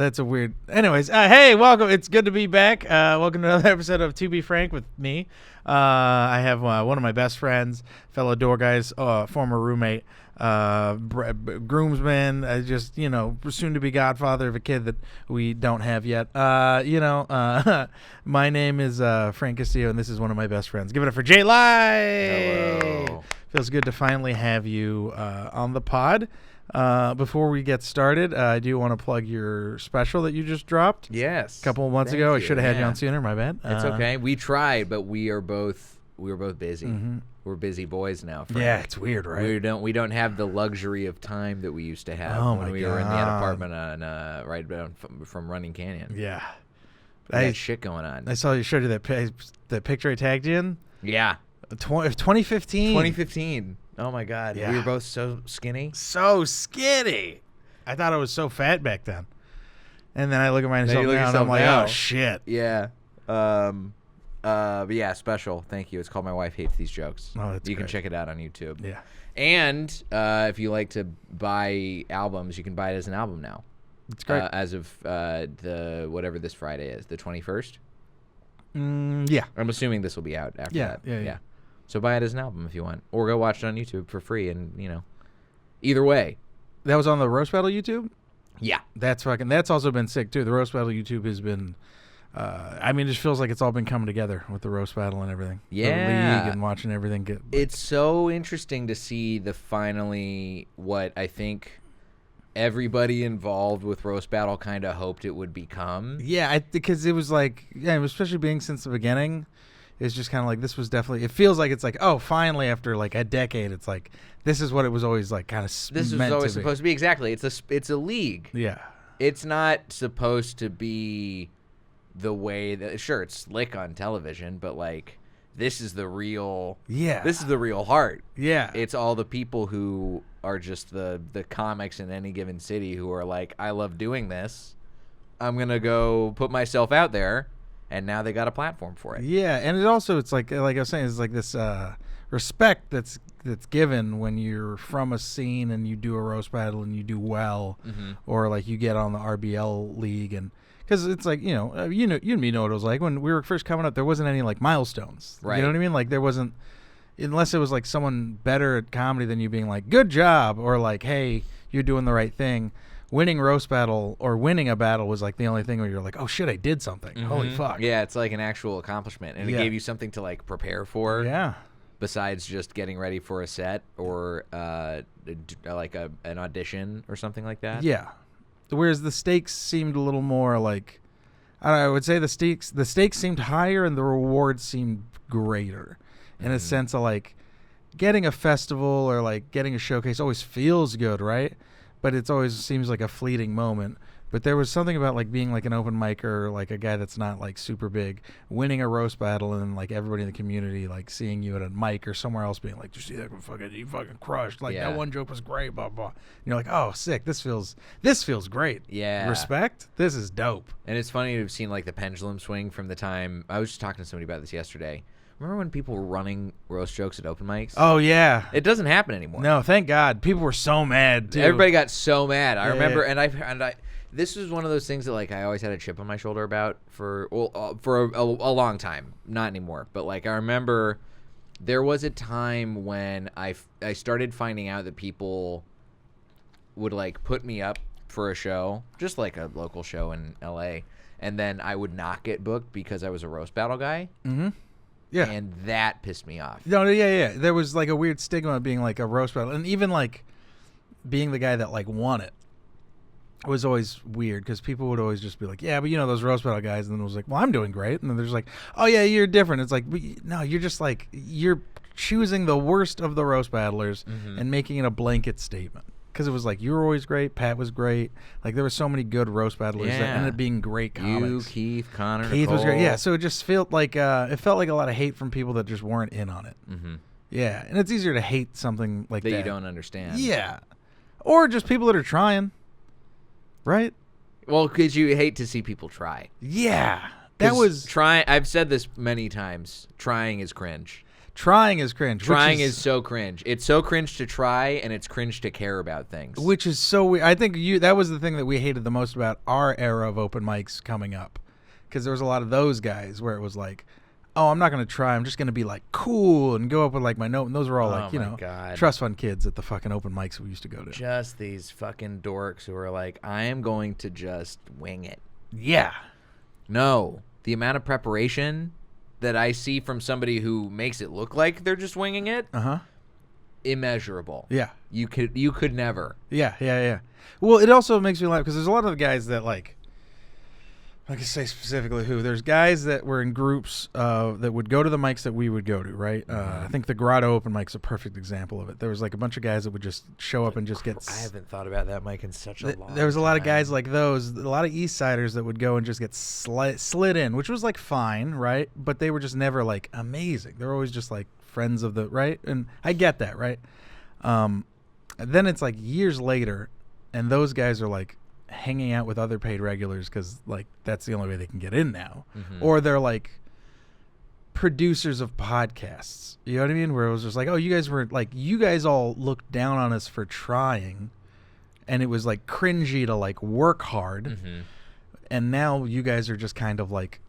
That's a weird. Anyways, hey, welcome. It's good to be back. Welcome to another episode of To Be Frank with me. I have one of my best friends, fellow door guys, former roommate, groomsman, just soon to be godfather of a kid that we don't have yet. My name is Frank Castillo, and this is one of my best friends. Give it up for Jay Lai. Hello. Feels good to finally have you on the pod. Before we get started, I do want to plug your special that you just dropped. Yes. A couple of months ago. I should have had you on sooner. My bad. It's okay. We tried, but we were both busy. Mm-hmm. We're busy boys now. Frank. Yeah, it's weird, right? We don't have the luxury of time that we used to have when we were in that apartment on right down from Running Canyon. Yeah. I had shit going on. I saw you showed you that picture I tagged you in. Yeah. 2015. 2015. Oh my God. Yeah. We were both so skinny. So skinny. I thought I was so fat back then. And then I look at myself now and I'm like, now. oh shit. Yeah. But yeah, special. Thank you. It's called My Wife Hates These Jokes. Oh, that's You can great. check it out on YouTube. Yeah. And if you like to buy albums, you can buy it as an album now. It's great. As of the whatever this Friday is, the 21st. Yeah. I'm assuming this will be out after that. Yeah. So buy it as an album if you want, or go watch it on YouTube for free. And either way. That was on the Roast Battle YouTube? Yeah. That's also been sick too. The Roast Battle YouTube has been it just feels like it's all been coming together with the Roast Battle and everything. Yeah. The league and watching everything get. It's so interesting to see what I think everybody involved with Roast Battle kind of hoped it would become. Yeah, because it was like, especially being since the beginning, it's just kind of like, this was definitely, it feels like it's like, oh, finally after like a decade, it's like, this is what it was always like kind of This was always supposed to be. Exactly. It's a league. Yeah. It's not supposed to be the way that, sure, it's slick on television, but like, this is the real heart. Yeah. It's all the people who are just the comics in any given city who are like, I love doing this. I'm going to go put myself out there. And now they got a platform for it. Yeah. And it also, it's like I was saying, it's like this respect that's given when you're from a scene and you do a roast battle and you do well, or like you get on the RBL league. And because it's like, you and me know what it was like when we were first coming up. There wasn't any like milestones. Right. You know what I mean? Like there wasn't, unless it was like someone better at comedy than you being like, good job, or like, hey, you're doing the right thing. Winning roast battle or winning a battle was like the only thing where you're like, oh shit, I did something. Holy fuck. Yeah, it's like an actual accomplishment. And it gave you something to like prepare for. Yeah. Besides just getting ready for a set or like an audition or something like that. Yeah. Whereas the stakes seemed a little more like, I would say the stakes seemed higher and the rewards seemed greater in a sense of like getting a festival or like getting a showcase always feels good, right? But it always seems like a fleeting moment. But there was something about like being like an open micer or like a guy that's not like super big, winning a roast battle and like everybody in the community like seeing you at a mic or somewhere else being like, did you see that you fucking crushed. Like that one joke was great, blah, blah. And you're like, oh, sick. This feels great. Yeah. Respect. This is dope. And it's funny to have seen like the pendulum swing from the time. I was just talking to somebody about this yesterday. Remember when people were running roast jokes at open mics? Oh, yeah. It doesn't happen anymore. No, thank God. People were so mad, too. Everybody got so mad. I remember, yeah. and I, this was one of those things that like I always had a chip on my shoulder about for a long time. Not anymore, but like I remember there was a time when I started finding out that people would like put me up for a show, just like a local show in LA, and then I would not get booked because I was a roast battle guy. Mm-hmm. Yeah. And that pissed me off. No, yeah. There was like a weird stigma of being like a roast battle. And even like being the guy that like won it was always weird because people would always just be like, yeah, but those roast battle guys. And then it was like, well, I'm doing great. And then there's like, oh, yeah, you're different. It's like, no, you're just like, you're choosing the worst of the roast battlers and making it a blanket statement. Because it was like, you were always great. Pat was great. Like, there were so many good roast battlers that ended up being great comics. You, Keith, Connor, Keith Nicole. was great. Yeah, so it just felt like a lot of hate from people that just weren't in on it. Mm-hmm. Yeah, and it's easier to hate something like that. That you don't understand. Yeah. Or just people that are trying. Right? Well, because you hate to see people try. Yeah. That was... I've said this many times. Trying is cringe. Trying is cringe. Trying is so cringe. It's so cringe to try, and it's cringe to care about things. Which is so weird. I think that was the thing that we hated the most about our era of open mics coming up. Because there was a lot of those guys where it was like, oh, I'm not going to try. I'm just going to be like cool and go up with like my note. And those were all like, trust fund kids at the fucking open mics we used to go to. Just these fucking dorks who are like, I am going to just wing it. Yeah. No. The amount of preparation that I see from somebody who makes it look like they're just winging it, immeasurable. Yeah. You could never. Yeah. Well, it also makes me laugh because there's a lot of the guys that like I can say specifically who. There's guys that were in groups that would go to the mics that we would go to, right? I think the Grotto open mic's a perfect example of it. There was like a bunch of guys that would just show up and just get... I haven't thought about that mic in such a long time. There was a lot of guys like those, a lot of East Siders that would go and just get slid in, which was like fine, right? But they were just never like amazing. They were always just like friends of the, right? And I get that, right? Then it's like years later, and those guys are like hanging out with other paid regulars because like that's the only way they can get in now, or they're like producers of podcasts, you know what I mean, where it was just like, oh, you guys all looked down on us for trying, and it was like cringy to like work hard, and now you guys are just kind of like,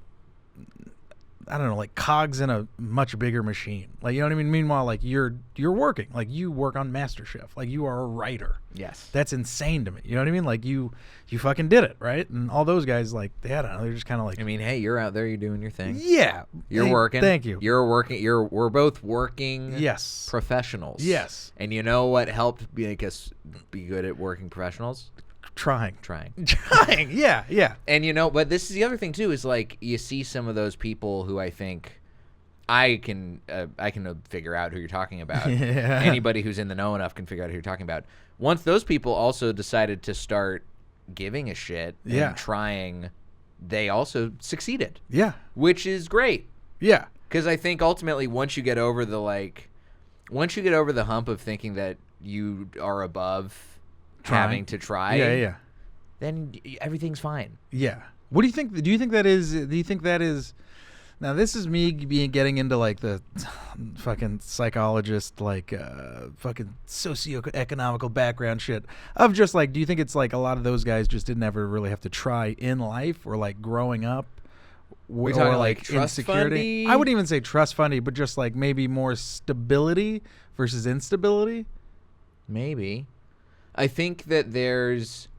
I don't know, like cogs in a much bigger machine. Like, you know what I mean? Meanwhile, like you're working. Like you work on MasterChef. Like you are a writer. Yes. That's insane to me. You know what I mean? Like you fucking did it, right? And all those guys, like, I don't know, they're just kind of like, I mean, hey, you're out there, you're doing your thing. Yeah. You're working. Thank you. We're both working professionals. Yes. And you know what helped make us be good at working professionals? Trying. Yeah. And you know, but this is the other thing too, is like you see some of those people who I think I can figure out who you're talking about. Yeah. Anybody who's in the know enough can figure out who you're talking about. Once those people also decided to start giving a shit and trying, they also succeeded. Yeah. Which is great. Yeah. Because I think ultimately once you get over the hump of thinking that you are above having to try, then everything's fine. Yeah. What do you think? Do you think that is? Now this is me getting into like the fucking psychologist, like fucking socioeconomical background shit of just like, do you think it's like a lot of those guys just didn't ever really have to try in life, or like growing up? We're talking like trust insecurity. I wouldn't even say trust fundy, but just like maybe more stability versus instability. Maybe. I think that there's,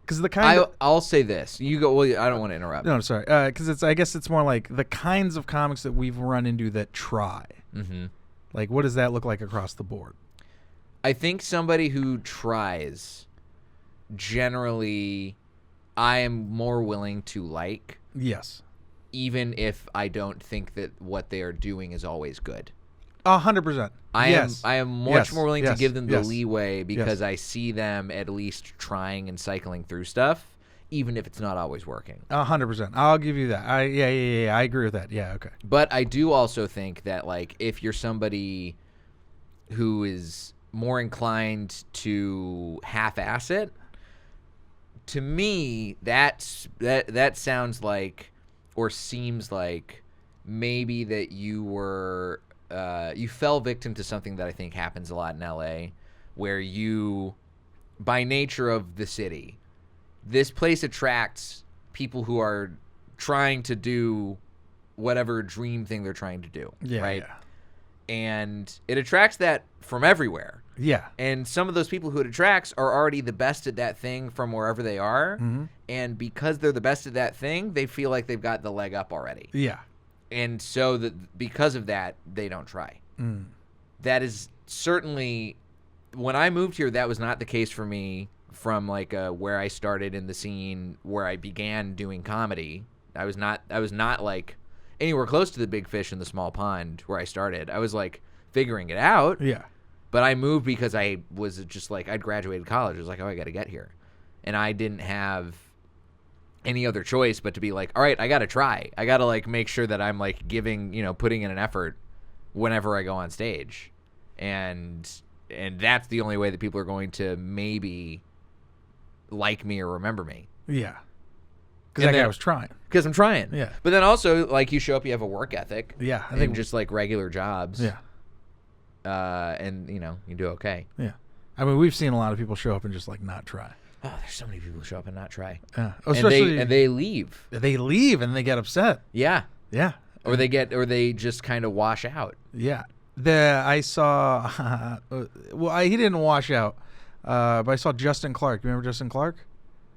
because the kind I'll say this. You go. Well, I don't want to interrupt. No, I'm sorry. Because I guess it's more like the kinds of comics that we've run into that try. Like, what does that look like across the board? I think somebody who tries, generally, I am more willing to like. Yes. Even if I don't think that what they are doing is always good. 100%. I am much more willing to give them the leeway because I see them at least trying and cycling through stuff, even if it's not always working. 100%. I'll give you that. I agree with that. Yeah, okay. But I do also think that like if you're somebody who is more inclined to half-ass it, to me that sounds like, or seems like, maybe that you were you fell victim to something that I think happens a lot in LA, where you, by nature of the city, this place attracts people who are trying to do whatever dream thing they're trying to do. Yeah, right? Yeah. And it attracts that from everywhere. Yeah. And some of those people who it attracts are already the best at that thing from wherever they are. And because they're the best at that thing, they feel like they've got the leg up already. Yeah. And so because of that, they don't try. That is certainly, when I moved here, that was not the case for me from like where I started in the scene, where I began doing comedy. I was not like anywhere close to the big fish in the small pond where I started. I was like figuring it out. Yeah. But I moved because I was just like, I'd graduated college. I was like, oh, I got to get here. And I didn't have any other choice but to be like, all right, I got to try. I got to like make sure that I'm like putting in an effort whenever I go on stage. And that's the only way that people are going to maybe like me or remember me. Yeah. Because that guy was trying. Because I'm trying. Yeah. But then also, like, you show up, you have a work ethic. Yeah. I think just, like, regular jobs. Yeah. And, you know, you do okay. Yeah. I mean, we've seen a lot of people show up and just, like, not try. Oh, there's so many people who show up and not try. Yeah. Especially, and they leave. They leave and they get upset. Yeah. Yeah. Or they just kind of wash out. Yeah. I saw, he didn't wash out, but I saw Justin Clark. You remember Justin Clark?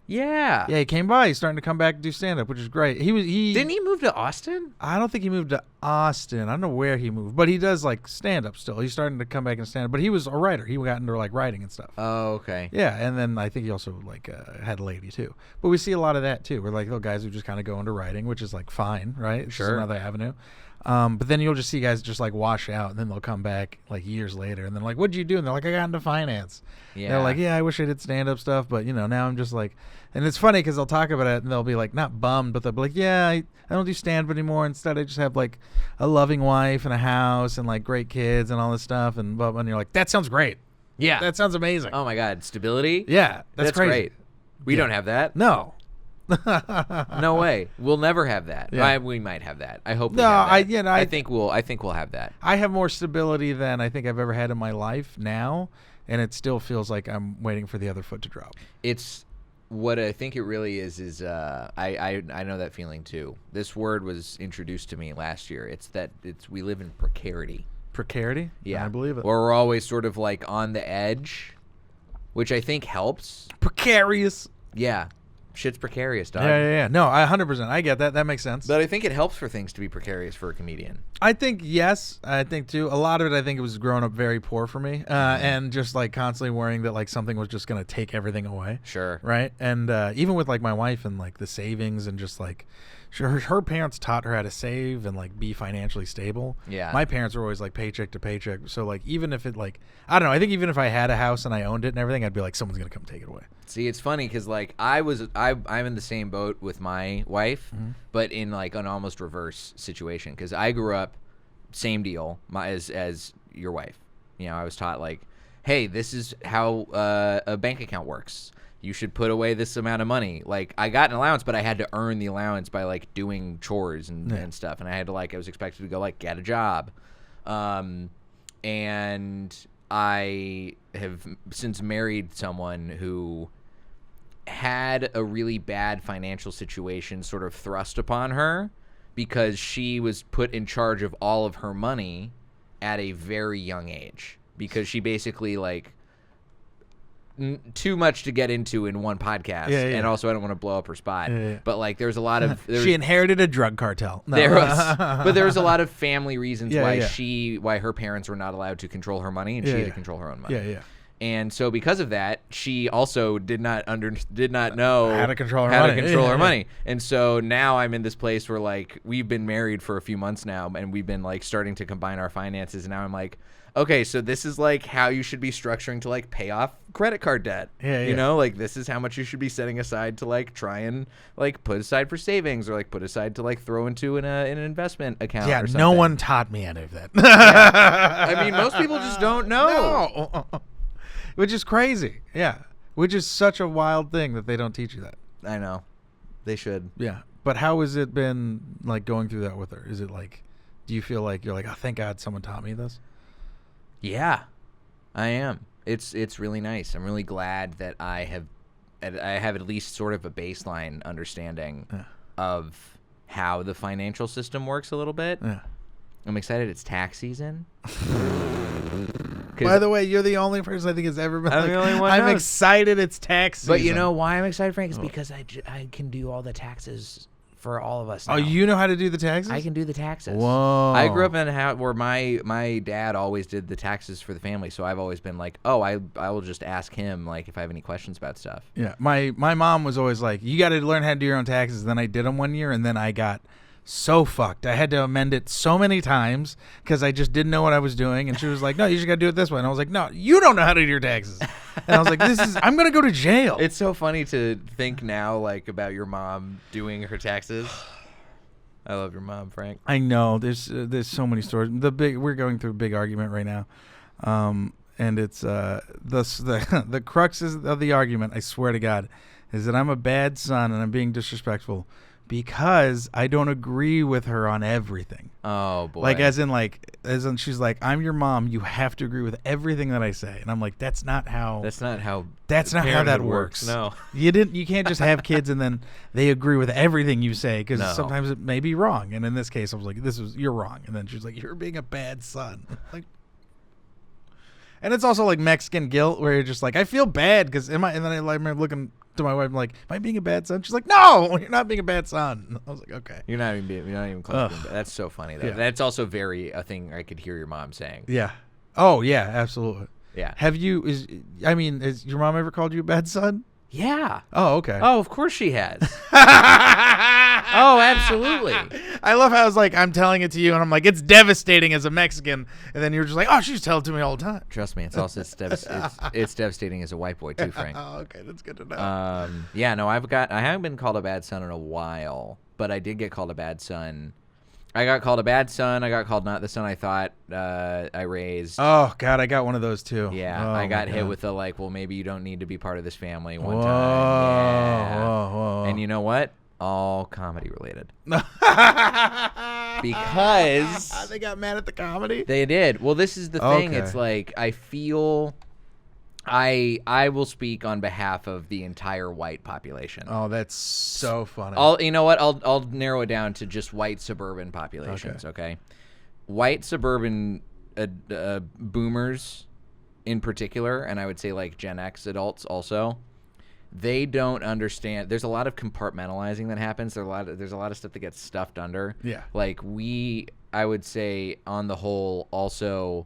Yeah. Yeah, he came by. He's starting to come back and do stand-up, which is great. Didn't he move to Austin? I don't think he moved to Austin. I don't know where he moved, but he does, like, stand-up still. He's starting to come back and stand-up, but he was a writer. He got into, like, writing and stuff. Oh, okay. Yeah, and then I think he also, like, had a lady, too. But we see a lot of that, too. We're like, little guys who just kind of go into writing, which is, like, fine, right? It's just another avenue. But then you'll just see guys just, like, wash out, and then they'll come back, like, years later, and they're like, what'd you do? And they're like, I got into finance. Yeah. They're like, yeah, I wish I did stand-up stuff, but, you know, now I'm just, like... And it's funny because they'll talk about it, and they'll be, like, not bummed, but they'll be like, yeah, I don't do stand-up anymore. Instead, I just have, like, a loving wife and a house and, like, great kids and all this stuff. And you're like, that sounds great. Yeah. That sounds amazing. Oh, my God. Stability? Yeah. That's crazy. Great. We don't have that. No. No way. We'll never have that. Yeah. We might have that. I hope we have that. I think we'll have that. I have more stability than I think I've ever had in my life now, and it still feels like I'm waiting for the other foot to drop. It's what I think it really is I know that feeling too. This word was introduced to me last year. We live in precarity. Precarity? Yeah. I believe it. Or we're always sort of like on the edge, which I think helps. Precarious. Yeah. Shit's precarious, dog. Yeah. No, 100%. I get that. That makes sense. But I think it helps for things to be precarious for a comedian. I think, yes. I think, too. A lot of it, I think it was growing up very poor for me. And just, like, constantly worrying that, like, something was just going to take everything away. Sure. Right? And even with, like, my wife and, like, the savings and just, like, her parents taught her how to save and, like, be financially stable. Yeah. My parents were always, like, paycheck to paycheck. So, like, even if it, like, I don't know. I think even if I had a house and I owned it and everything, I'd be like, someone's going to come take it away. See, it's funny because, like, I'm in the same boat with my wife, but in, like, an almost reverse situation. Because I grew up, same deal as your wife. You know, I was taught, like, hey, this is how a bank account works. You should put away this amount of money. Like, I got an allowance, but I had to earn the allowance by, like, doing chores and stuff. And I had to, like, I was expected to go, like, get a job. And I have since married someone who had a really bad financial situation sort of thrust upon her because she was put in charge of all of her money at a very young age because she basically, like, too much to get into in one podcast, and also I don't want to blow up her spot. But, like, there's a lot of she inherited a drug cartel. No. But there was a lot of family reasons why her parents were not allowed to control her money, and she had to control her own money. Yeah. And so because of that, she also did not know how to control her money. And so now I'm in this place where, like, we've been married for a few months now, and we've been, like, starting to combine our finances. And now I'm like, okay, so this is, like, how you should be structuring to, like, pay off credit card debt. You know, like, this is how much you should be setting aside to, like, try and, like, put aside for savings or, like, put aside to, like, throw into in an investment account. Yeah, or something. no one taught me any of that. I mean, most people just don't know. No. Which is crazy. Yeah. Which is such a wild thing that they don't teach you that. I know. They should. Yeah. But how has it been, like, going through that with her? Is it, like, do you feel like you're like, oh, thank God someone taught me this? Yeah, I am. It's really nice. I'm really glad that I have at least sort of a baseline understanding of how the financial system works a little bit. Yeah. I'm excited it's tax season. By the way, you're the only person I think has ever been I'm like, the only one I'm knows. excited it's tax season. But you know why I'm excited, Frank? It's because I can do all the taxes for all of us now. Oh, you know how to do the taxes? I can do the taxes. Whoa. I grew up in a house where my dad always did the taxes for the family, so I've always been like, oh, I will just ask him, like, if I have any questions about stuff. Yeah. My mom was always like, you got to learn how to do your own taxes. Then I did them one year, and then I got so fucked. I had to amend it so many times because I just didn't know what I was doing. And she was like, no, you just got to do it this way. And I was like, no, you don't know how to do your taxes. And I was like, I'm going to go to jail. It's so funny to think now, like, about your mom doing her taxes. I love your mom, Frank. I know. There's so many stories. We're going through a big argument right now. And it's the cruxes of the argument, I swear to God, is that I'm a bad son and I'm being disrespectful because I don't agree with her on everything. Oh boy. Like as in she's like, I'm your mom, you have to agree with everything that I say. And I'm like, that's not how that works. No. You can't just have kids and then they agree with everything you say, because No. sometimes it may be wrong. And in this case I was like, you're wrong. And then she's like, you're being a bad son. Like, and it's also like Mexican guilt where you're just like, I feel bad because and then I remember looking to my wife, I'm like, am I being a bad son? She's like, no, you're not being a bad son. I was like, okay. You're not even close to being bad. That's so funny though. Yeah. That's also a thing I could hear your mom saying. Yeah. Oh yeah, absolutely. Yeah. Has your mom ever called you a bad son? Yeah. Oh, okay. Oh, of course she has. Oh, absolutely. I love how I was like, I'm telling it to you, and I'm like, it's devastating as a Mexican, and then you're just like, oh, she's telling it to me all the time. Trust me, it's also it's devastating as a white boy too, Frank. Oh, okay, that's good to know. Yeah, no, I haven't been called a bad son in a while, but I did get called a bad son. I got called a bad son. I got called not the son I thought I raised. Oh God, I got one of those too. Yeah, oh, I got hit God. with the like, well, maybe you don't need to be part of this family one Whoa, time. Yeah. whoa. And you know what? All comedy related. Because they got mad at the comedy. they did. Well, this is the thing. Okay. It's like I feel I will speak on behalf of the entire white population. Oh, that's so funny. You know what? I'll narrow it down to just white suburban populations. Okay, white suburban boomers in particular, and I would say like Gen X adults also. They don't understand. There's a lot of compartmentalizing that happens. There's a lot of stuff that gets stuffed under. Yeah. Like I would say on the whole also,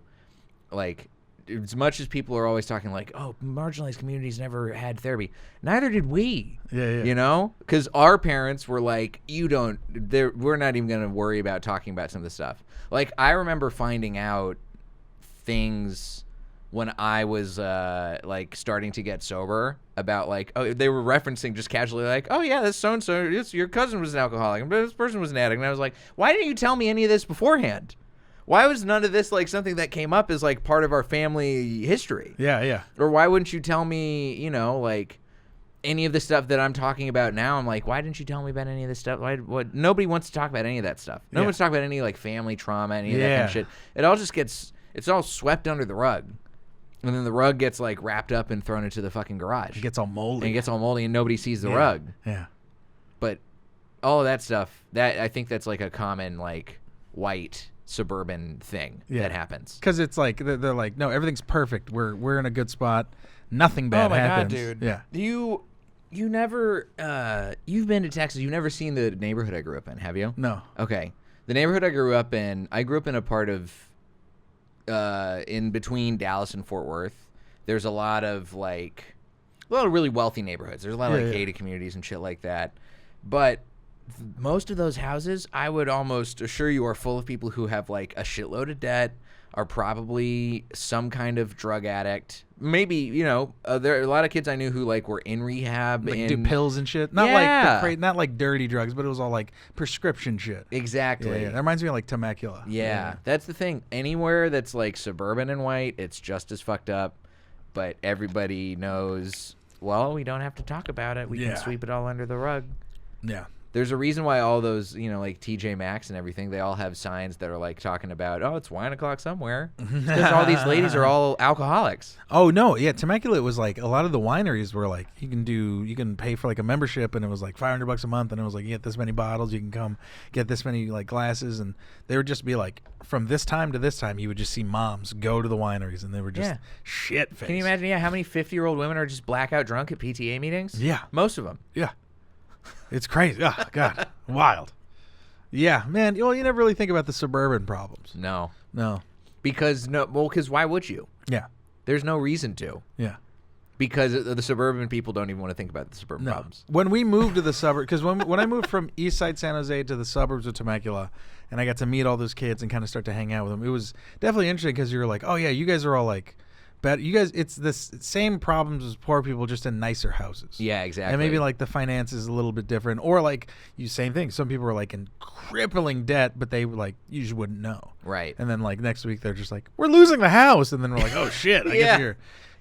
like, as much as people are always talking like, oh, marginalized communities never had therapy, neither did we. Yeah. You know, because our parents were like, we're not even going to worry about talking about some of this stuff. Like, I remember finding out things when I was like starting to get sober about like, oh, they were referencing just casually like, oh yeah, this so-and-so, your cousin was an alcoholic, and this person was an addict. And I was like, why didn't you tell me any of this beforehand? Why was none of this like something that came up as like part of our family history? Yeah. Or why wouldn't you tell me, you know, like any of the stuff that I'm talking about now? I'm like, why didn't you tell me about any of this stuff? Nobody wants to talk about any of that stuff. No one wants to talk about any like family trauma, any of that kind of shit. It all just it's all swept under the rug. And then the rug gets like wrapped up and thrown into the fucking garage. It gets all moldy. And nobody sees the rug. Yeah. But all of that stuff, I think that's like a common like white suburban thing that happens. Because it's like they're like, no, everything's perfect. We're in a good spot. Nothing bad happens. God, dude. Yeah. You never you've been to Texas. You've never seen the neighborhood I grew up in, have you? No. Okay. The neighborhood I grew up in a part of in between Dallas and Fort Worth. There's a lot of really wealthy neighborhoods. There's a lot of gated communities and shit like that. But most of those houses, I would almost assure you, are full of people who have like a shitload of debt, are probably some kind of drug addict. Maybe, you know, there are a lot of kids I knew who like were in rehab, Like and do pills and shit. Not not like dirty drugs, but it was all like prescription shit. Exactly. Yeah. That reminds me of like Temecula. Yeah, that's the thing. Anywhere that's like suburban and white, it's just as fucked up. But everybody knows, well, we don't have to talk about it. We can sweep it all under the rug. Yeah. There's a reason why all those, you know, like TJ Maxx and everything, they all have signs that are like talking about, oh, it's wine o'clock somewhere. Because all these ladies are all alcoholics. Oh no, yeah. Temecula, it was like a lot of the wineries were like, you can pay for like a membership, and it was like $500 a month, and it was like, you get this many bottles, you can come get this many like glasses, and they would just be like, from this time to this time, you would just see moms go to the wineries, and they were just shit faced. Can you imagine? Yeah, how many 50-year-old women are just blackout drunk at PTA meetings? Yeah, most of them. Yeah. It's crazy. Oh, God. Wild. Yeah, man. Well, you never really think about the suburban problems. No. Because why would you? Yeah. There's no reason to. Yeah. Because the suburban people don't even want to think about the suburban problems. When we moved to the suburbs, because when I moved from East Side San Jose to the suburbs of Temecula, and I got to meet all those kids and kind of start to hang out with them, it was definitely interesting because you were like, oh, yeah, you guys are all like, you guys, it's the same problems as poor people, just in nicer houses. Yeah, exactly. And maybe like the finance is a little bit different, or like same thing. Some people are like in crippling debt, but they like you just wouldn't know. Right. And then like next week they're just like, we're losing the house, and then we're like, oh shit, I Yeah.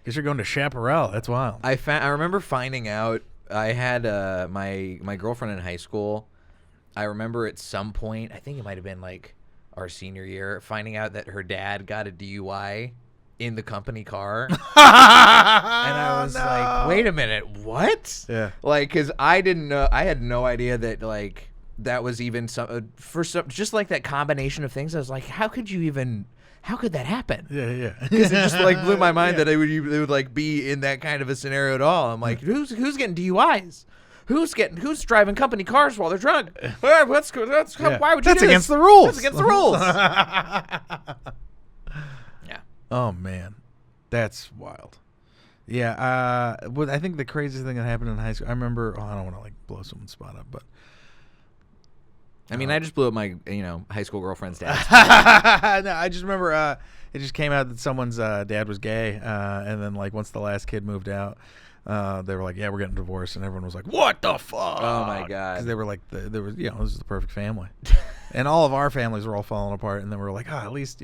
guess you're going to Chaparral. That's wild. I remember finding out I had my girlfriend in high school. I remember at some point, I think it might have been like our senior year, finding out that her dad got a DUI in the company car. And I was like, wait a minute, what? Yeah. Like, because I didn't know, I had no idea that, like, that was even some, just like that combination of things. I was like, how could that happen? Yeah. Because it just like blew my mind that it would like be in that kind of a scenario at all. I'm like, who's getting DUIs? Who's driving company cars while they're drunk? Why would you That's do against this? the rules. That's against the rules. Yeah. Oh man, that's wild. Yeah. I think the craziest thing that happened in high school. I remember. I don't want to like blow someone's spot up, but I mean, I just blew up my high school girlfriend's dad. no, I just remember it just came out that someone's dad was gay, and then like once the last kid moved out, they were like, "Yeah, we're getting divorced," and everyone was like, "What the fuck?" Oh my god! Because they were like, there was this is the perfect family, and all of our families were all falling apart, and then we were like, at least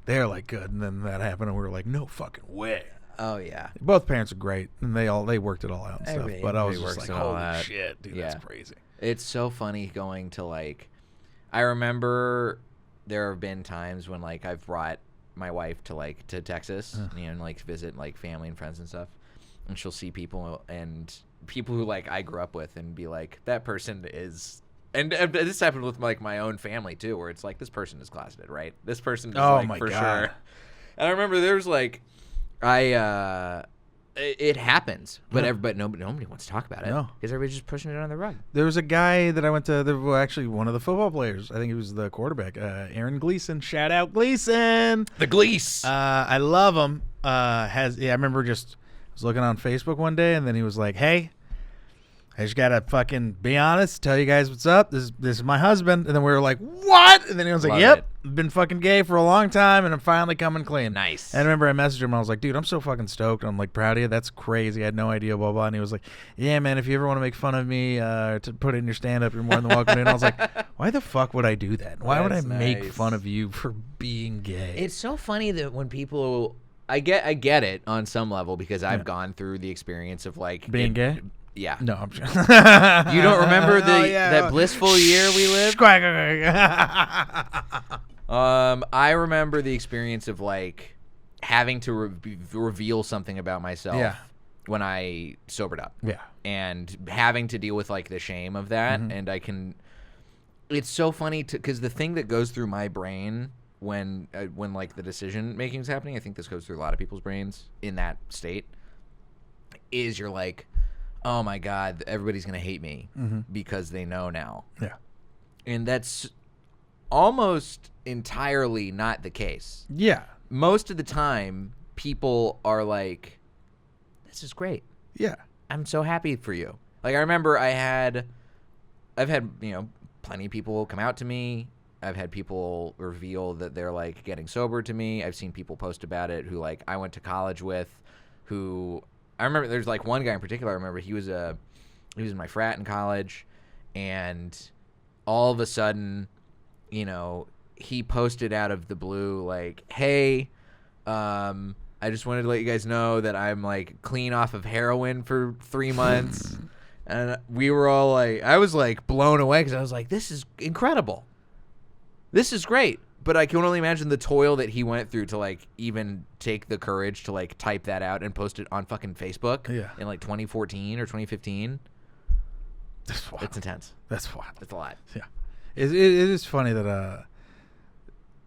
they're like good, and then that happened, and we were like, no fucking way. Oh yeah. Both parents are great, and they worked it all out and stuff. But I was just like, holy shit, dude, that's crazy. It's so funny going to like, I remember there have been times when like I've brought my wife to Texas, and like visit like family and friends and stuff, and she'll see people who like I grew up with and be like, that person is, and this happened with like my own family too, where it's like, this person is closeted, right? This person is like for sure. And I remember there was like, it happens, but nobody wants to talk about it. No, because everybody's just pushing it under the rug. There was a guy that I went to. Actually, one of the football players. I think he was the quarterback. Aaron Gleason. Shout out Gleason. The Glease. I love him. I remember just was looking on Facebook one day, and then he was like, "Hey, I just gotta fucking be honest, tell you guys what's up. This is my husband." And then we were like, "What?" And then he was like, "Yep, I've been fucking gay for a long time, and I'm finally coming clean." Nice. And I remember I messaged him. I was like, "Dude, I'm so fucking stoked. I'm like proud of you. That's crazy. I had no idea." Blah blah. And he was like, "Yeah, man. If you ever want to make fun of me, to put it in your stand up, you're more than welcome." And I was like, "Why the fuck would I do that? Why would I make fun of you for being gay?" It's so funny that when people, I get it on some level, because I've gone through the experience of like being gay. Yeah. No, I'm sure. You don't remember that blissful year we lived? I remember the experience of like having to reveal something about myself when I sobered up. Yeah. And having to deal with like the shame of that. And it's so funny because the thing that goes through my brain when like the decision making is happening, I think this goes through a lot of people's brains in that state, is you're like, oh my God, everybody's going to hate me because they know now. Yeah. And that's almost entirely not the case. Yeah. Most of the time, people are like, this is great. Yeah. I'm so happy for you. Like, I remember I've had, plenty of people come out to me. I've had people reveal that they're like getting sober to me. I've seen people post about it who like I went to college with, who I remember there's like one guy in particular. I remember he was in my frat in college, and all of a sudden, he posted out of the blue like, "Hey, I just wanted to let you guys know that I'm like clean off of heroin for 3 months." And we were all like, I was like blown away because I was like, this is incredible. This is great. But I can only imagine the toil that he went through to like even take the courage to like type that out and post it on fucking Facebook in like 2014 or 2015. That's wild. It's intense. That's wild. It's a lot. Yeah. It is funny that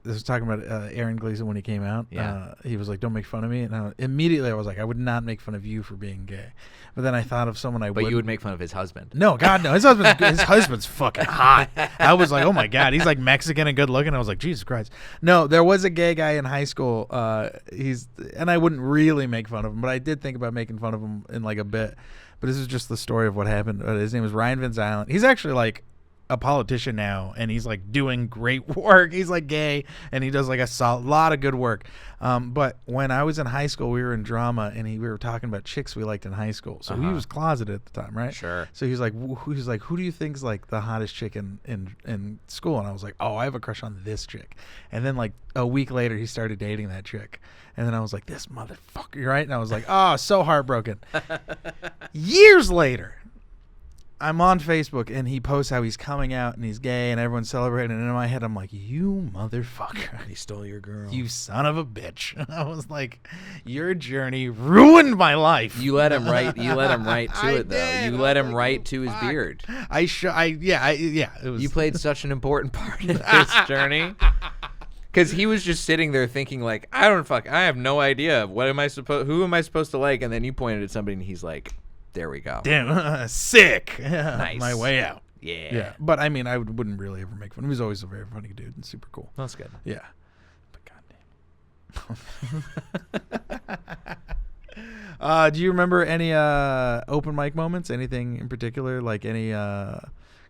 this was talking about Aaron Gleason when he came out. Yeah. He was like, "Don't make fun of me." And immediately I was like, I would not make fun of you for being gay. But then I thought of someone But you would make fun of his husband. No, God, no. His husband's fucking hot. I was like, oh my God, he's like Mexican and good looking. I was like, Jesus Christ. No, there was a gay guy in high school. And I wouldn't really make fun of him, but I did think about making fun of him in like a bit. But this is just the story of what happened. His name is Ryan Van Zylen. He's actually like a politician now, and he's like doing great work. He's like gay, and he does like a lot of good work. But when I was in high school, we were in drama, and we were talking about chicks we liked in high school. So he was closeted at the time, right? Sure. So he was like, who do you think's like the hottest chick in school? And I was like, oh, I have a crush on this chick. And then like a week later, he started dating that chick. And then I was like, this motherfucker, right? And I was like, oh, so heartbroken. Years later, I'm on Facebook and he posts how he's coming out and he's gay and everyone's celebrating. And in my head, I'm like, you motherfucker. He stole your girl. You son of a bitch. I was like, your journey ruined my life. You let him write. You let him write to I it though. did. You I let was him like, write to his fuck. beard. Yeah. It was. You played such an important part in this journey. Because he was just sitting there thinking like, I have no idea. Who am I supposed to like? And then you pointed at somebody and he's like, there we go. Damn, sick. Nice. My way out. Yeah. But I mean, I wouldn't really ever make fun. He was always a very funny dude and super cool. That's good. Yeah. But goddamn. Do you remember any open mic moments? Anything in particular? Like any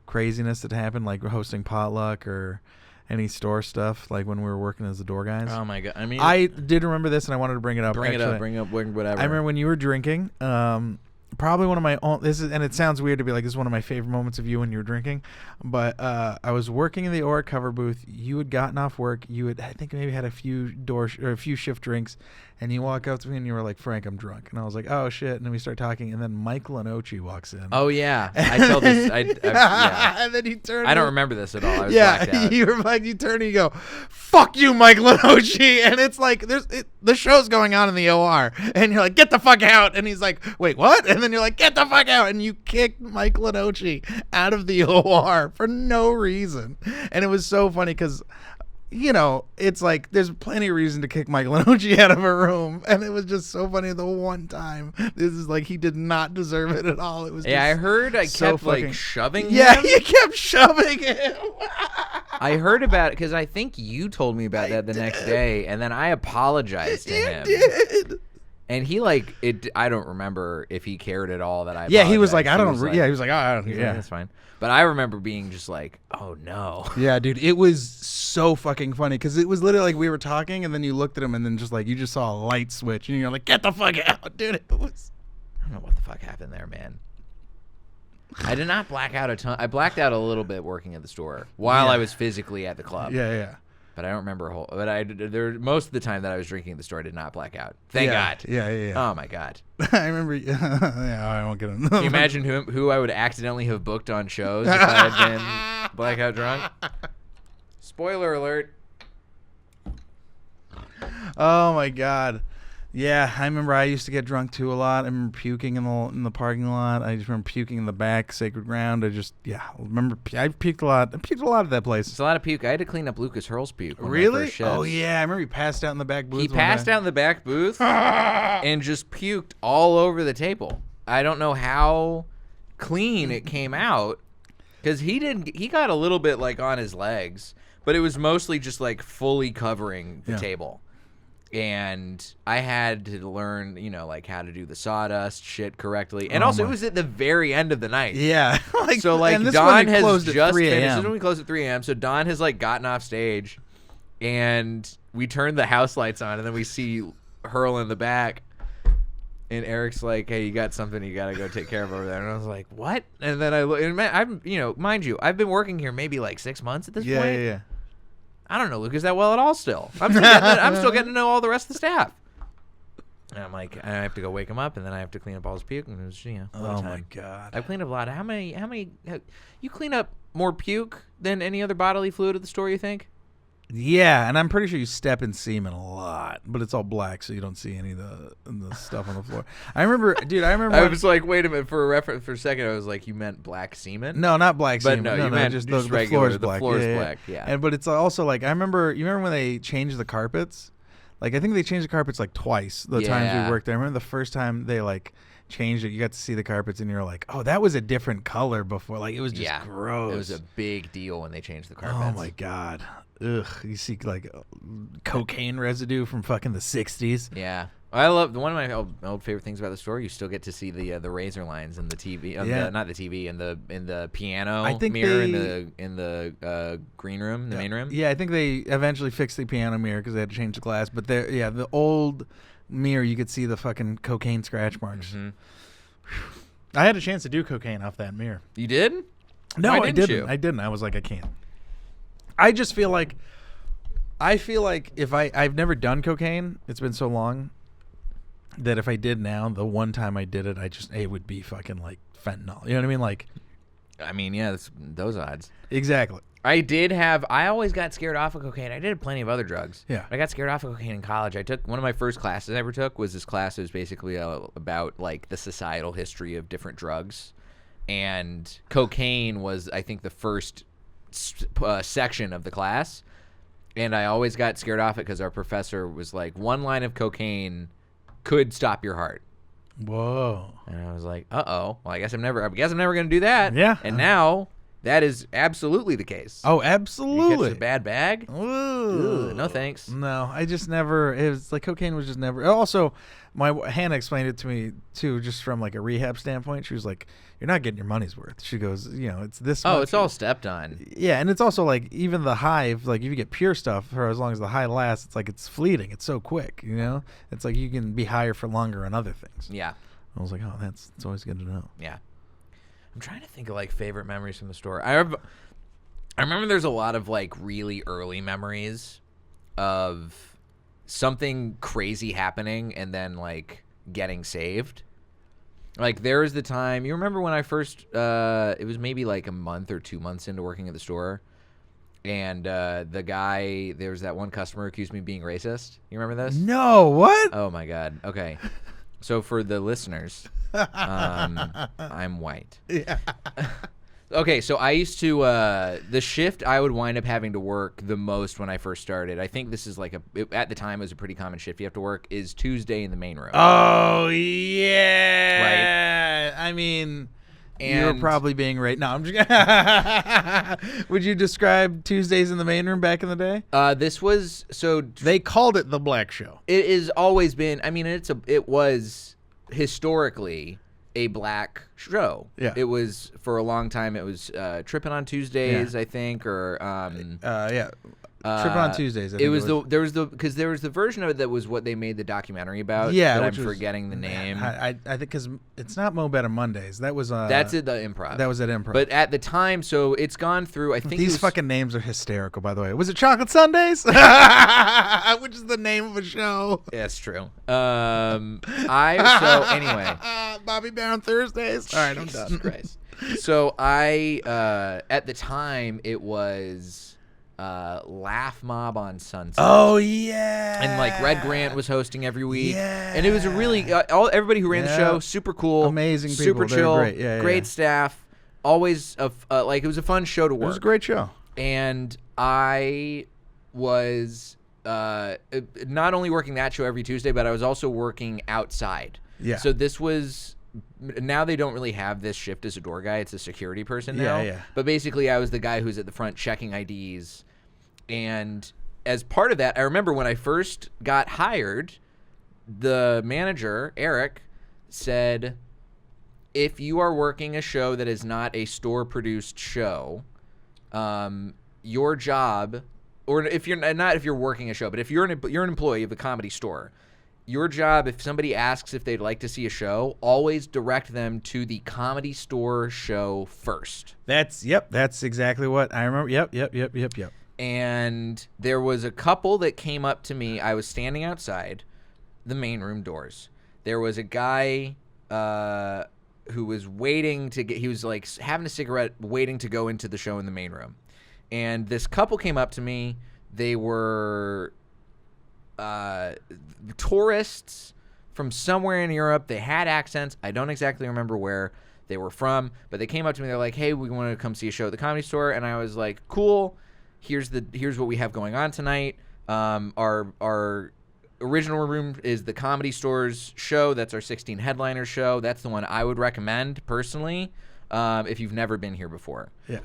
craziness that happened, like hosting potluck or any store stuff, like when we were working as the door guys? Oh my god. I mean, I did remember this, and I wanted to bring it up. bring it up, whatever. I remember when you were drinking. Probably one of my own. And it sounds weird to be like, this is one of my favorite moments of you when you were drinking. But I was working in the Aura cover booth. You had gotten off work. You had, I think, maybe had a few a few shift drinks, and you walk up to me and you were like, "Frank, I'm drunk." And I was like, "Oh shit!" And then we start talking, and then Mike Lanochi walks in. Oh yeah, I tell this. Yeah. And then you turn. I don't remember this at all. I was Yeah, blacked out. you were like, you turn and you go, "Fuck you, Mike Lanochi," and it's like the show's going on in the OR, and you're like, "Get the fuck out!" And he's like, "Wait, what?" And then you're like, "Get the fuck out!" And you kicked Mike Lanochi out of the OR for no reason, and it was so funny because, you know, it's like there's plenty of reason to kick Mike Lanochi out of a room, and it was just so funny the one time. This is like, he did not deserve it at all. It was Yeah, I just heard I so kept fucking- like shoving Yeah, him. you kept shoving him. I heard about it because I think you told me about that the next day, and then I apologized to You him. did. And he like it. I don't remember if he cared at all that I. Yeah, he was like, apologized. he was like, oh, I don't. Yeah, Yeah, that's fine. But I remember being just like, oh no. yeah, dude, it was so fucking funny because it was literally like we were talking and then you looked at him and then just like you just saw a light switch and you're like, get the fuck out, dude. It was. I don't know what the fuck happened there, man. I did not black out a ton. I blacked out a little bit working at the store while Yeah. I was physically at the club. Yeah. But I don't remember a whole. But most of the time that I was drinking at the store, I did not black out. Thank God. Yeah. Oh my God. I remember. Yeah, I won't get into. Can you imagine who I would accidentally have booked on shows if I had been blackout drunk? Spoiler alert. Oh my God. Yeah, I remember I used to get drunk too a lot. I remember puking in the parking lot. I just remember puking in the back, Sacred Ground. I remember I puked a lot. I puked a lot at that place. It's a lot of puke. I had to clean up Lucas Hurl's puke. Really? Oh yeah, I remember he passed out in the back booth. He one passed day. out in the back booth and just puked all over the table. I don't know how clean it came out because he got a little bit like on his legs, but it was mostly just like fully covering the table. And I had to learn, like how to do the sawdust shit correctly. And also, it was at the very end of the night. Yeah. So, like, and this Don one has closed just at 3 finished. This a.m. is when we closed at 3 a.m. So, Don has, like, gotten off stage. And we turned the house lights on. And then we see Hurl in the back. And Eric's like, hey, you got something you got to go take care of over there. And I was like, what? And then I look. And I'm, mind you, I've been working here maybe, like, 6 months at this point. Yeah. I don't know Lucas that well at all still. I'm still getting to know all the rest of the staff. And I'm like, I have to go wake him up, and then I have to clean up all his puke. And it was, a lot of time. My God. I've cleaned up a lot. How many? You clean up more puke than any other bodily fluid at the store, you think? Yeah, and I'm pretty sure you step in semen a lot, but it's all black, so you don't see any of the stuff on the floor. I remember, dude. I was like, wait a minute. For a reference, for a second, I was like, you meant black semen? No, not black But semen. no, you meant just the regular. floor's black. The floor's Yeah. black. Yeah. And but it's also like you remember when they changed the carpets? Like I think they changed the carpets like twice the times we worked there. I remember the first time they like changed it, you got to see the carpets and you're like, oh, that was a different color before. Like it was just gross. It was a big deal when they changed the carpets. Oh my God. Ugh. You see like cocaine residue from fucking the 60s. Yeah. I love one of my old favorite things about the store. You still get to see the razor lines in the TV, not the TV, in the piano mirror in the green room, the main room. Yeah, I think they eventually fixed the piano mirror because they had to change the glass. But the old mirror, you could see the fucking cocaine scratch marks. Mm-hmm. I had a chance to do cocaine off that mirror. You did? No, Why I didn't didn't. you? I didn't. I was like, I can't. I just feel like, if I've never done cocaine. It's been so long that if I did now, the one time I did it, it would be fucking like fentanyl. You know what I mean? Like, I mean, yeah, those odds. Exactly. I always got scared off of cocaine. I did plenty of other drugs. Yeah. I got scared off of cocaine in college. I took one of my first classes I ever took was this class that was basically about like the societal history of different drugs. And cocaine was, I think, the first section of the class. And I always got scared off it because our professor was like, 1 line of cocaine could stop your heart. Whoa. And I was like, uh-oh. Well, I guess I'm never going to do that. Yeah. And now that is absolutely the case. Oh, You absolutely. catch a bad bag? Ooh. No thanks. No, I just never. It was like cocaine was just never. Also, Hannah explained it to me too, just from like a rehab standpoint. She was like, "You're not getting your money's worth." She goes, "It's this." Oh, much. it's all stepped on. Yeah, and it's also like even the high. Like if you get pure stuff for as long as the high lasts, it's like it's fleeting. It's so quick. It's like you can be higher for longer on other things. Yeah. I was like, oh, it's always good to know. Yeah. I'm trying to think of like favorite memories from the store. I remember there's a lot of like really early memories of something crazy happening and then like getting saved. Like there was the time, you remember when I first it was maybe like a month or 2 months into working at the store, and the guy, there was that one customer who accused me of being racist. You remember this? No, what? Oh my god. Okay. So for the listeners, I'm white. Yeah. Okay, so I used to the shift I would wind up having to work the most when I first started. I think this is like at the time it was a pretty common shift you have to work is Tuesday in the main room. Oh yeah. Right. I mean, you're probably being right. No, I'm just. Would you describe Tuesdays in the main room back in the day? This was they called it the Black Show. It has always been. I mean, it was historically a black show. Yeah. It was for a long time. It was Trippin' on Tuesdays, Yeah. I think, or Yeah. Trippin' on Tuesdays. I think because there was the version of it that was what they made the documentary about. Yeah, that I'm which was- forgetting the name. I think because it's not Mo Better Mondays. That was That's at the Improv. That was at Improv. But at the time, so it's gone through. I think These fucking names are hysterical, by the way. Was it Chocolate Sundays? Which is the name of a show. That's true. Anyway, Bobby Bear on Thursdays. All right, I'm Jesus done. Christ. So I at the time it was Laugh Mob on Sunset. Oh yeah. And like Red Grant was hosting every week. Yeah. And it was a really everybody who ran the show, super cool, amazing people. super They're chill, great. Yeah, great staff. Always like it was a fun show to work. It was a great show. And I was not only working that show every Tuesday, but I was also working outside. Yeah. So this was. Now they don't really have this shift as a door guy. It's a security person now. Yeah. But basically, I was the guy who's at the front checking IDs. And as part of that, I remember when I first got hired, the manager, Eric, said, if you are working a show that is not a store-produced show, your job, or if you're not if you're working a show, but if you're an employee of the Comedy Store, your job, if somebody asks if they'd like to see a show, always direct them to the Comedy Store show first. That's exactly what I remember. Yep. And there was a couple that came up to me. I was standing outside the main room doors. There was a guy who was waiting to get, he was like having a cigarette, waiting to go into the show in the main room. And this couple came up to me. They were tourists from somewhere in Europe. They had accents. I don't exactly remember where they were from, but they came up to me. They're like, "Hey, we want to come see a show at the Comedy Store." And I was like, "Cool. Here's what we have going on tonight. Our original room is the Comedy Store's show. That's our 16 headliner show. That's the one I would recommend personally if you've never been here before." Yeah.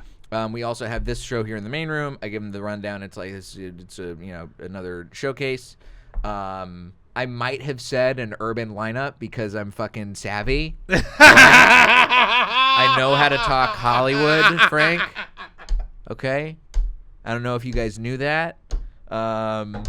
We also have this show here in the main room. I give them the rundown. It's like it's a another showcase. I might have said an urban lineup because I'm fucking savvy. I know how to talk Hollywood, Frank. Okay, I don't know if you guys knew that. And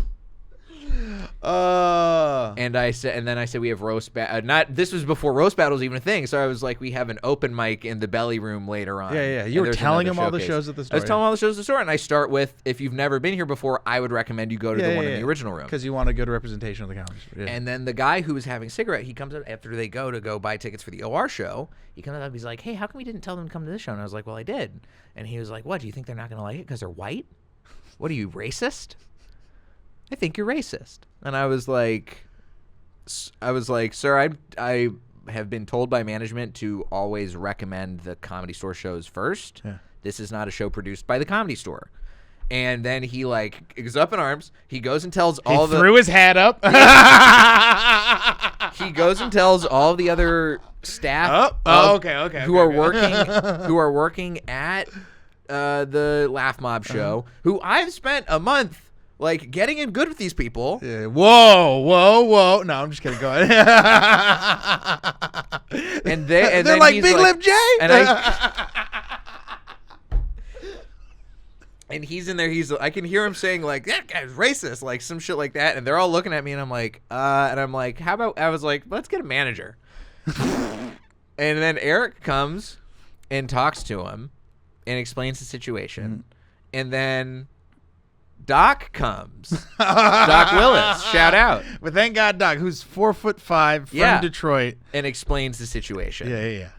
And then I said we have roast this was before roast battle was even a thing. So I was like, we have an open mic in the belly room later on. Yeah. You were telling him all the shows at the store. I was telling him all the shows at the store, and I start with, if you've never been here before, I would recommend you go to the one in the original room because you want a good representation of the comedy store. Yeah. And then the guy who was having a cigarette, he comes up after they go buy tickets for the OR show. He comes up, he's like, hey, how come we didn't tell them to come to this show? And I was like, well, I did. And he was like, what? Do you think they're not going to like it because they're white? What are you, racist? I think you're racist. And I was like, sir, I have been told by management to always recommend the Comedy Store shows first. Yeah. This is not a show produced by the Comedy Store. And then he like is up in arms. He goes and tells all the threw his hat up. He goes and tells all the other staff. Who are working at the Laugh Mob show. Who I've spent a month like getting in good with these people. Yeah. Whoa. No, I'm just kidding. Go ahead. and they're like Big Lip Jay. And he's in there. I can hear him saying like, that guy's racist, like some shit like that. And they're all looking at me, and I'm like, how about? I was like, let's get a manager. And then Eric comes and talks to him and explains the situation. And then Doc comes. Doc Willis, shout out. But thank God, Doc, who's 4'5" from Detroit, and explains the situation. Yeah.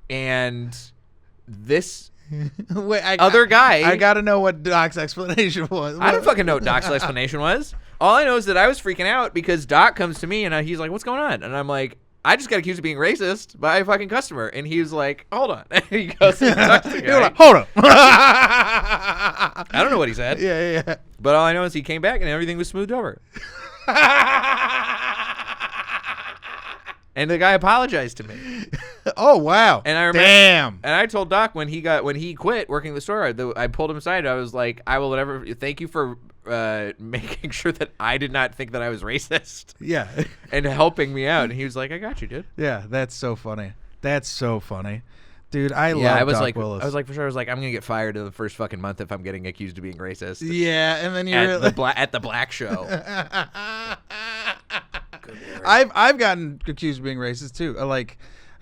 And this. Wait, other guy. I gotta know what Doc's explanation was. I don't fucking know what Doc's explanation was. All I know is that I was freaking out because Doc comes to me and he's like, "What's going on?" And I'm like, "I just got accused of being racist by a fucking customer." And he was like, "Hold on." And he goes and talks to the guy. Hold on. I don't know what he said. Yeah. But all I know is he came back and everything was smoothed over. And the guy apologized to me. Oh wow! And I remember, damn. And I told Doc when he quit working the store, I pulled him aside. I was like, I will never thank you for making sure that I did not think that I was racist. Yeah, and helping me out. And he was like, I got you, dude. Yeah, that's so funny. Dude, I love Doc Willis. I was like, for sure, I'm gonna get fired in the first fucking month if I'm getting accused of being racist. Yeah, and then at the black show. I've gotten accused of being racist too.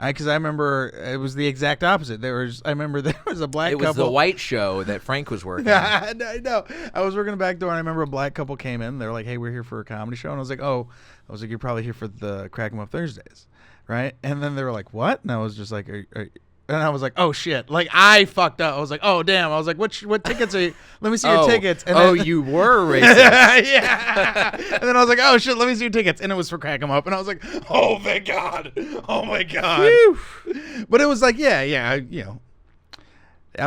Because I remember it was the exact opposite. I remember there was a black couple. It was the white show that Frank was working. I know. I was working the back door, and I remember a black couple came in. They were like, "Hey, we're here for a comedy show," and I was like, "You're probably here for the Crack 'Em Up Thursdays, right?" And then they were like, "What?" And I was just like, and I was like, "Oh shit!" Like I fucked up. I was like, "Oh damn!" I was like, "What tickets are you? Let me see your tickets." And then, you were racist. Yeah. And then I was like, "Oh shit! Let me see your tickets." And it was for Crack 'Em Up, and I was like, "Oh thank God! Oh my God!" Whew. But it was like, I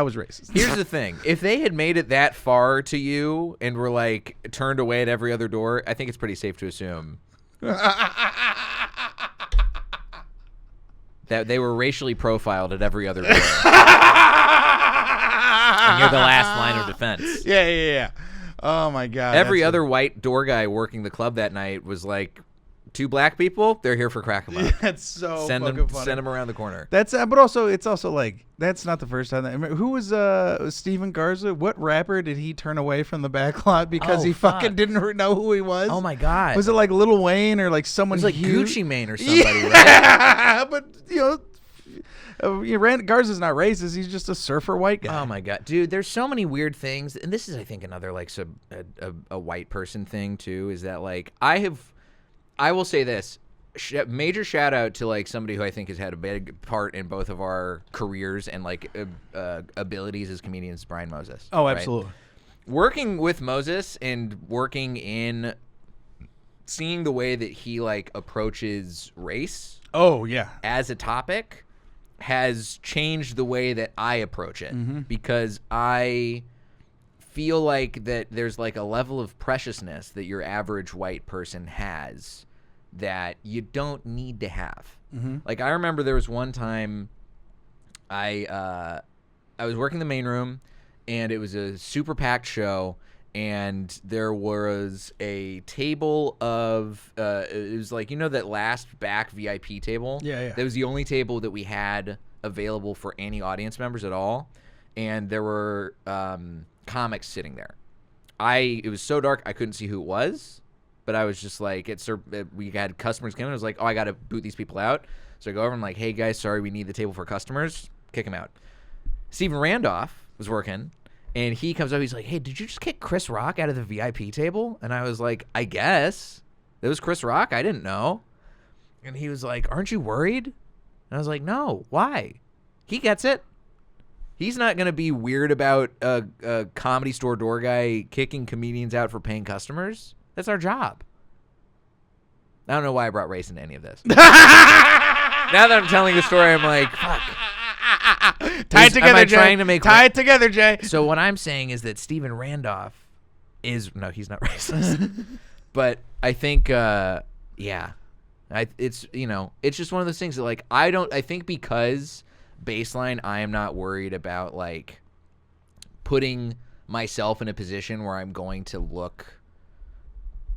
was racist. Here's the thing: if they had made it that far to you and were like turned away at every other door, I think it's pretty safe to assume that they were racially profiled at every other door. And you're the last line of defense. Yeah. Oh, my God. Every other white door guy working the club that night was like, 2 black people, they're here for Crack 'Em Up. Yeah, that's so fucking funny. Send them around the corner. That's but also it's also like that's not the first time. Who was Steven Garza? What rapper did he turn away from the back lot because he fucking didn't know who he was? Oh my God! Was it like Lil Wayne or like someone? It was like huge? Gucci Mane or somebody, right? But Garza's not racist. He's just a surfer white guy. Oh my God, dude! There's so many weird things, and this is, I think, another like a white person thing too. Is that like I will say this. Major shout out to like somebody who I think has had a big part in both of our careers and like abilities as comedians, Brian Moses. Oh, absolutely. Right? Working with Moses and working in seeing the way that he like approaches race. Oh yeah. As a topic has changed the way that I approach it because I feel like that there's like a level of preciousness that your average white person has that you don't need to have. Like I remember there was one time I was working the main room and it was a super packed show and there was a table of it was like, that last back VIP table? Yeah. That was the only table that we had available for any audience members at all. And there were comics sitting there. It was so dark I couldn't see who it was. but I was just like, we had customers come in. I was like, oh, I got to boot these people out. So I go over and I'm like, hey, guys, sorry, we need the table for customers. Kick him out. Steven Randolph was working, and he comes up. He's like, hey, did you just kick Chris Rock out of the VIP table? And I was like, I guess. It was Chris Rock? I didn't know. And he was like, aren't you worried? And I was like, no. Why? He gets it. He's not going to be weird about a comedy store door guy kicking comedians out for paying customers. That's our job. I don't know why I brought race into any of this. Now that I'm telling the story, I'm like, fuck. Tie it together, Jay. Trying to make Tie it together, Jay. So what I'm saying is that Steven Randolph no, he's not racist. But I think, it's just one of those things that, like, I think because baseline, I am not worried about, like, putting myself in a position where I'm going to look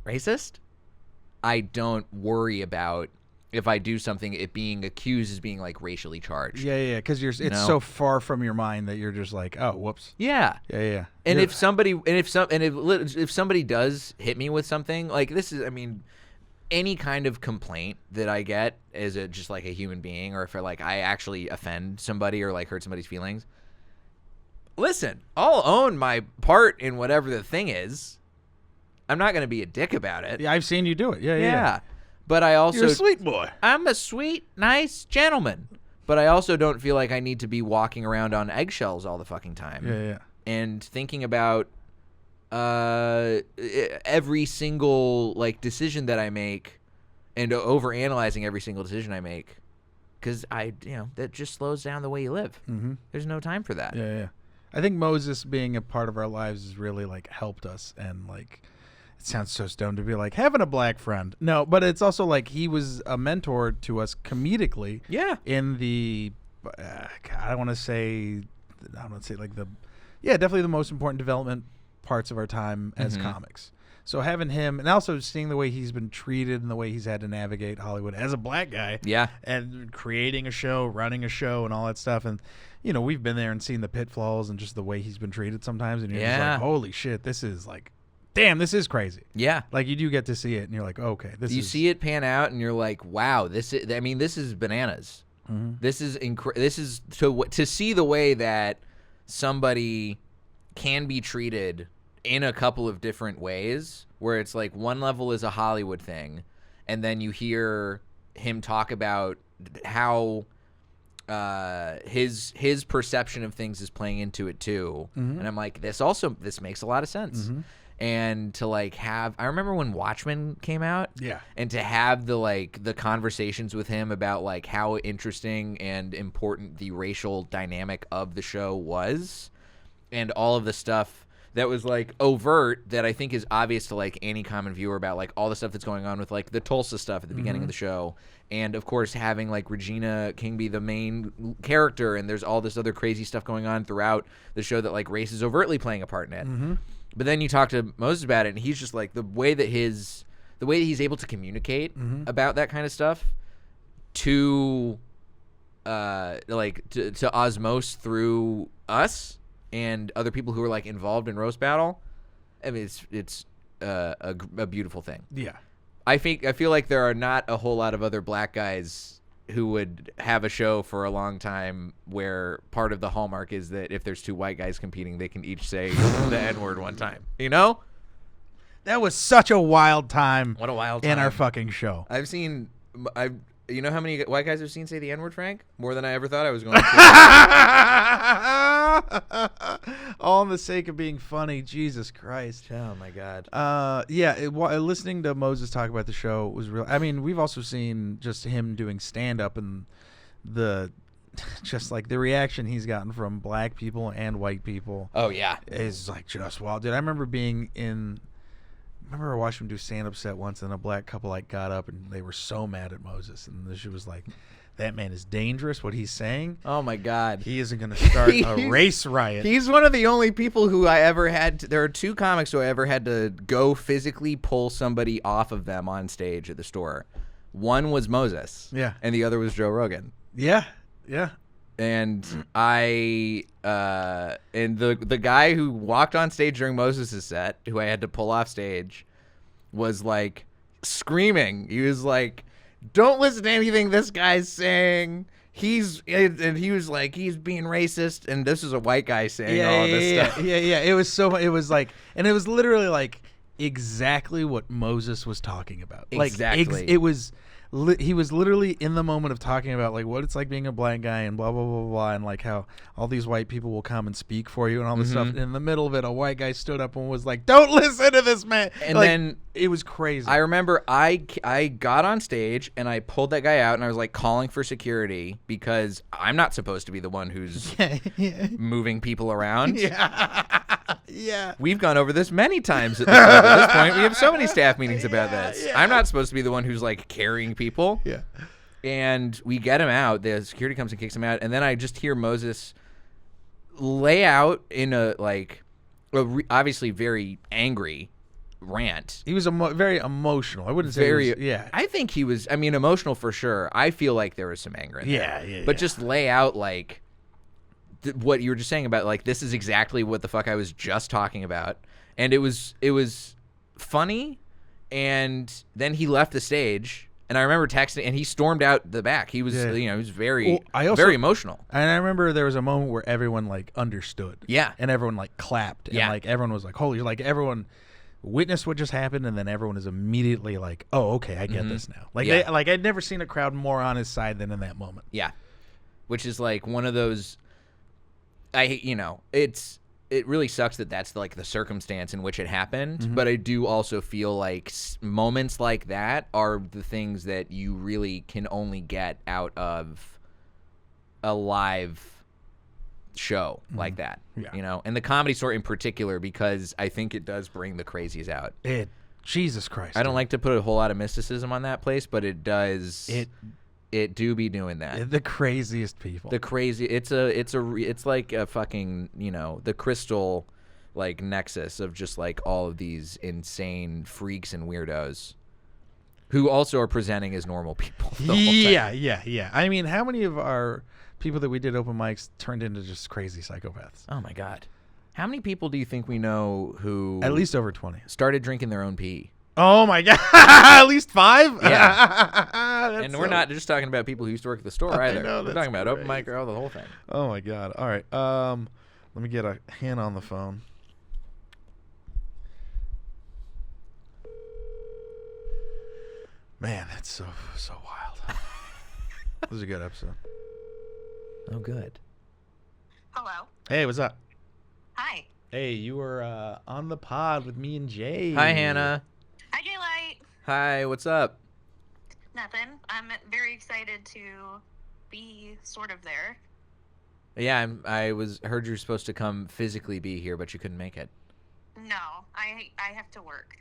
racist. I don't worry about, if I do something, it being accused as being, like, racially charged. Yeah, because it's so far from your mind that you're just like, oh, whoops. Yeah. Yeah. And if somebody does hit me with something, like, this is, I mean, any kind of complaint that I get as just like a human being, or if like I actually offend somebody or like hurt somebody's feelings, listen, I'll own my part in whatever the thing is. I'm not going to be a dick about it. Yeah, I've seen you do it. Yeah. But I also, you're a sweet boy. I'm a sweet, nice gentleman. But I also don't feel like I need to be walking around on eggshells all the fucking time. Yeah. And thinking about every single like decision that I make, and over analyzing every single decision I make, because that just slows down the way you live. Mm-hmm. There's no time for that. Yeah. I think Moses being a part of our lives has really like helped us, and like it sounds so stoned to be like having a black friend. No, but it's also like he was a mentor to us comedically. Yeah. In the I don't want to say like definitely the most important development parts of our time as comics. So having him, and also seeing the way he's been treated and the way he's had to navigate Hollywood as a black guy, and creating a show, running a show, and all that stuff, and we've been there and seen the pitfalls and just the way he's been treated sometimes, and you're just like, holy shit, this is like, damn, this is crazy. Yeah, like you do get to see it, and you're like, okay, you see it pan out, and you're like, wow, this is bananas. Mm-hmm. This is to see the way that somebody can be treated in a couple of different ways, where it's like one level is a Hollywood thing, and then you hear him talk about how his perception of things is playing into it too. Mm-hmm. And I'm like, this makes a lot of sense. Mm-hmm. And to like I remember when Watchmen came out, and to have the conversations with him about like how interesting and important the racial dynamic of the show was, and all of the stuff that was like overt that I think is obvious to like any common viewer about like all the stuff that's going on with like the Tulsa stuff at the beginning of the show, and of course having like Regina King be the main character, and there's all this other crazy stuff going on throughout the show that like race is overtly playing a part in it. Mm-hmm. But then you talk to Moses about it, and he's just like the way that he's able to communicate about that kind of stuff to osmose through us and other people who are like involved in roast battle. I mean, it's a beautiful thing. Yeah, I feel like there are not a whole lot of other black guys who would have a show for a long time where part of the hallmark is that if there's two white guys competing, they can each say the N-word one time. That was such a wild time. What a wild time in our fucking show. You know how many white guys I've seen say the N-word, Frank? More than I ever thought I was going to. All in the sake of being funny. Jesus Christ. Oh, my God. Listening to Moses talk about the show was real. I mean, we've also seen just him doing stand-up, and just like the reaction he's gotten from black people and white people. Oh, yeah. Is like just wild. Dude, I remember I watched him do stand-up set once, and a black couple like got up, and they were so mad at Moses, and she was like, that man is dangerous, what he's saying. Oh, my God. He isn't going to start a race riot. He's one of the only people who I ever had there are two comics who I ever had to go physically pull somebody off of them on stage at the store. One was Moses. Yeah. And the other was Joe Rogan. Yeah. Yeah. And and the guy who walked on stage during Moses' set, who I had to pull off stage, was like screaming. He was like, "Don't listen to anything this guy's saying. He was like, he's being racist." And this is a white guy saying all this stuff. Yeah. It was like, and it was literally like exactly what Moses was talking about. Exactly. Like, it was. He was literally in the moment of talking about like what it's like being a black guy and blah blah blah blah, and like how all these white people will come and speak for you and all this stuff. And in the middle of it, a white guy stood up and was like, "Don't listen to this man." And like, then it was crazy. I remember I got on stage and I pulled that guy out and I was like calling for security because I'm not supposed to be the one who's moving people around. Yeah. We've gone over this many times at this point. We have so many staff meetings about this. Yeah. I'm not supposed to be the one who's like carrying people. Yeah. And we get him out. The security comes and kicks him out. And then I just hear Moses lay out in a like obviously very angry rant. He was very emotional. I wouldn't say yeah. I think he was, I mean, emotional for sure. I feel like there was some anger in there. Yeah. But just lay out like what you were just saying about like this is exactly what the fuck I was just talking about, and it was funny. And then he left the stage, and I remember texting, and he stormed out the back. He was he was very very emotional. And I remember there was a moment where everyone like understood, and everyone like clapped, and like everyone was like holy, like everyone witnessed what just happened, and then everyone is immediately like, oh okay, I get this now. Like I'd never seen a crowd more on his side than in that moment. Yeah, which is like one of those. It really sucks that that's like the circumstance in which it happened, but I do also feel like moments like that are the things that you really can only get out of a live show like that, and the Comedy Store in particular, because I think it does bring the crazies out. Jesus Christ. I don't like to put a whole lot of mysticism on that place, but it does. It do be doing that. The craziest people. It's like a fucking, the crystal like nexus of just like all of these insane freaks and weirdos who also are presenting as normal people. Yeah. I mean, how many of our people that we did open mics turned into just crazy psychopaths? Oh my God. How many people do you think we know who at least over 20 started drinking their own pee? Oh my God! At least 5. Yeah, and we're not just talking about people who used to work at the store either. We're talking about open mic or the whole thing. Oh my God! All right, let me get a Hannah on the phone. Man, that's so wild. This is a good episode. Oh, good. Hello. Hey, what's up? Hi. Hey, you were on the pod with me and Jay. Hi, Hannah. Hi, Jaylight. Hi, what's up? Nothing. I'm very excited to be sort of there. Yeah, I heard you were supposed to come physically be here, but you couldn't make it. No, I have to work.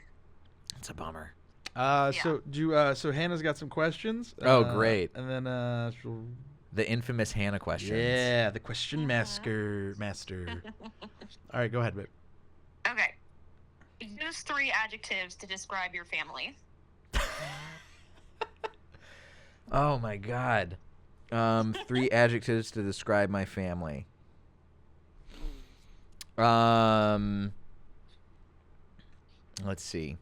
It's a bummer. So Hannah's got some questions. Oh, great. And then the infamous Hannah questions. Yeah, the question master. All right, go ahead, babe. Okay. Use 3 adjectives to describe your family. Oh my God. 3 adjectives to describe my family. Let's see.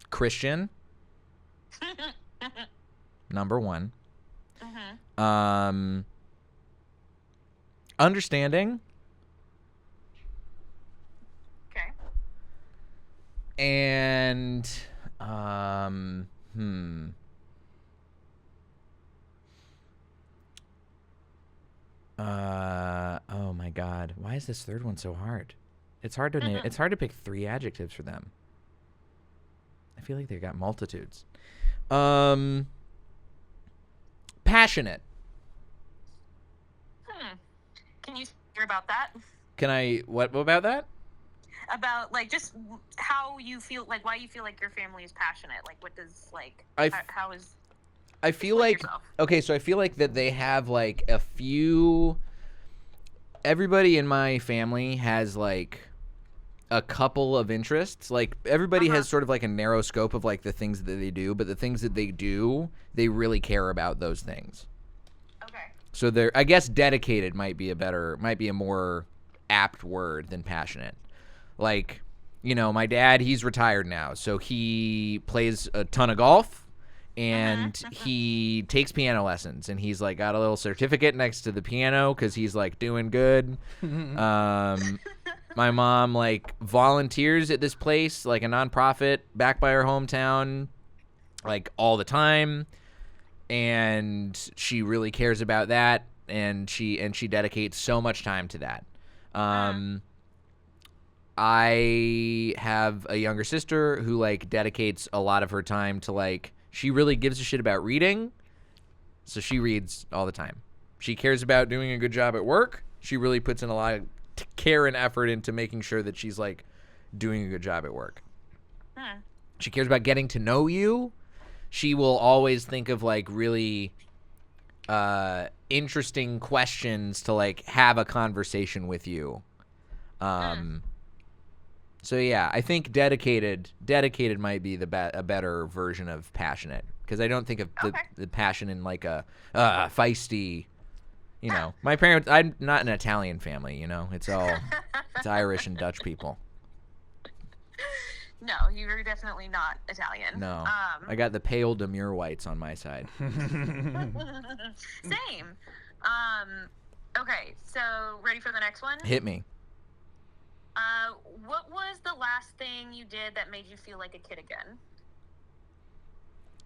Christian. Number 1. Understanding. Okay. And oh my God, why is this third one so hard? It's hard to name. It's hard to pick 3 adjectives for them. I feel like they got multitudes. Passionate. Can you hear about that? Can I? What about that? About like just how you feel, like why you feel like your family is passionate. Like what does like how is? I feel like okay, so I feel like that they have like a few. Everybody in my family has like a couple of interests. Like everybody has sort of like a narrow scope of like the things that they do, but the things that they do, they really care about those things. Okay. So they're, I guess, dedicated might be a more apt word than passionate. Like, you know, my dad, he's retired now, so he plays a ton of golf, and he takes piano lessons, and he's like got a little certificate next to the piano because he's like doing good. My mom like volunteers at this place, like a nonprofit back by her hometown, like all the time, and she really cares about that, and she dedicates so much time to that. I have a younger sister who like dedicates a lot of her time to like, she really gives a shit about reading, so she reads all the time. She cares about doing a good job at work. She really puts in a lot of care and effort into making sure that she's like doing a good job at work. She cares about getting to know you. She will always think of like really interesting questions to like have a conversation with you. So yeah, I think dedicated might be a better version of passionate, because I don't think of the passion in like a feisty, you know. My parents, I'm not an Italian family, you know. It's Irish and Dutch people. No, you're definitely not Italian. No, I got the pale demure whites on my side. Same. Okay, so ready for the next one? Hit me. What was the last thing you did that made you feel like a kid again?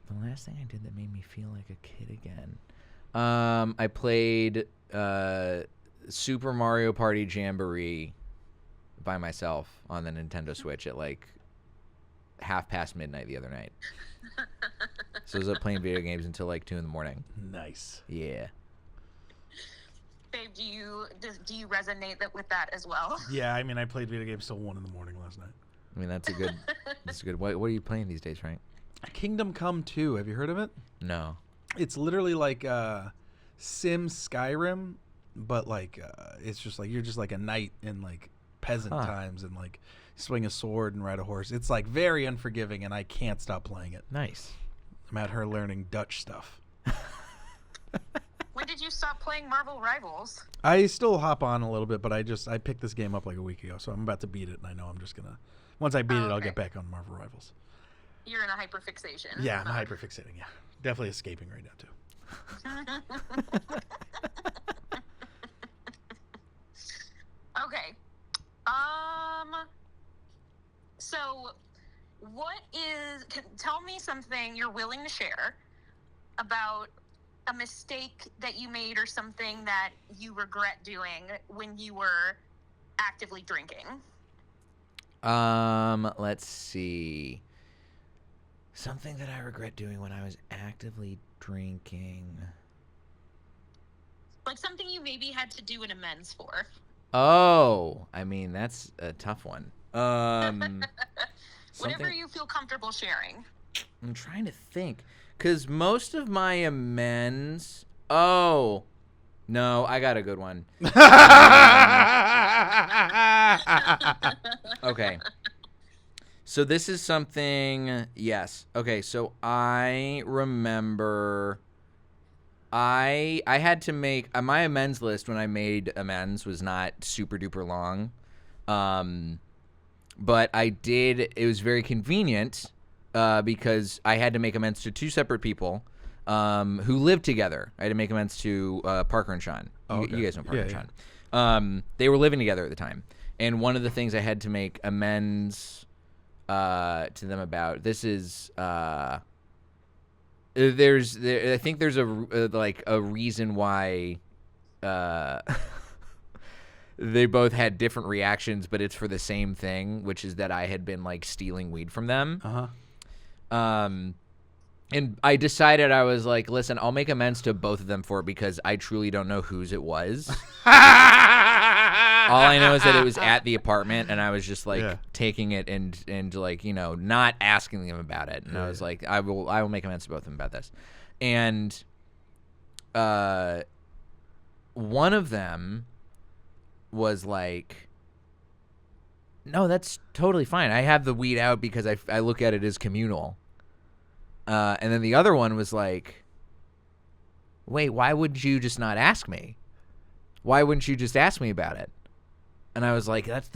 The last thing I did that made me feel like a kid again. I played Super Mario Party Jamboree by myself on the Nintendo Switch at like midnight the other night. So I was up playing video games until like 2 a.m. Nice. Yeah. Babe, do you resonate with that as well? Yeah, I mean, I played video games till 1 a.m. last night. I mean, that's a good. What are you playing these days, Frank? Kingdom Come 2. Have you heard of it? No. It's literally like Sim Skyrim, but like it's just like you're just like a knight in like peasant times, and like swing a sword and ride a horse. It's like very unforgiving, and I can't stop playing it. Nice. I'm at her learning Dutch stuff. When did you stop playing Marvel Rivals? I still hop on a little bit, but I picked this game up like a week ago, so I'm about to beat it, and I know I'm just gonna once I beat it, I'll get back on Marvel Rivals. You're in a hyperfixation. Yeah, I'm hyperfixating. Yeah, definitely escaping right now too. Okay. So, tell me something you're willing to share about a mistake that you made or something that you regret doing when you were actively drinking. Let's see. Something that I regret doing when I was actively drinking. Like something you maybe had to do an amends for. Oh, I mean, that's a tough one. Whatever you feel comfortable sharing. I'm trying to think. Because most of my amends... Oh. No, I got a good one. Okay. So this is something... Yes. Okay, so I remember... I had to make... my amends list when I made amends was not super duper long. But I did... It was very convenient... because I had to make amends to 2 separate people who lived together. I had to make amends to Parker and Sean. You guys know Parker and Sean. They were living together at the time. And one of the things I had to make amends to them about, this is... I think there's a reason why they both had different reactions, but it's for the same thing, which is that I had been like stealing weed from them. And I decided, I was like, listen, I'll make amends to both of them for it because I truly don't know whose it was. All I know is that it was at the apartment, and I was just like taking it and like, you know, not asking them about it. And I was like, I will make amends to both of them about this. And one of them was like, no, that's totally fine. I have the weed out because I look at it as communal. And then the other one was like, wait, why would you just not ask me? Why wouldn't you just ask me about it? And I was like, that's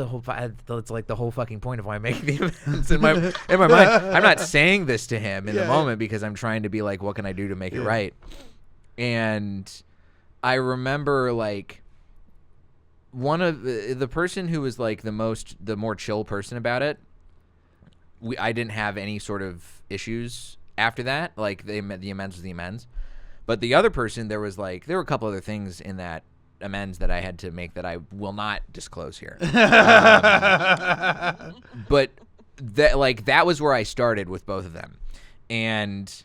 like the whole fucking point of why I'm making the amends. In my mind, I'm not saying this to him in the moment because I'm trying to be like, what can I do to make it right? And I remember like one of the person who was like the more chill person about it. I didn't have any sort of issues after that. Like the amends was the amends, but the other person there were a couple other things in that amends that I had to make that I will not disclose here. But that was where I started with both of them, and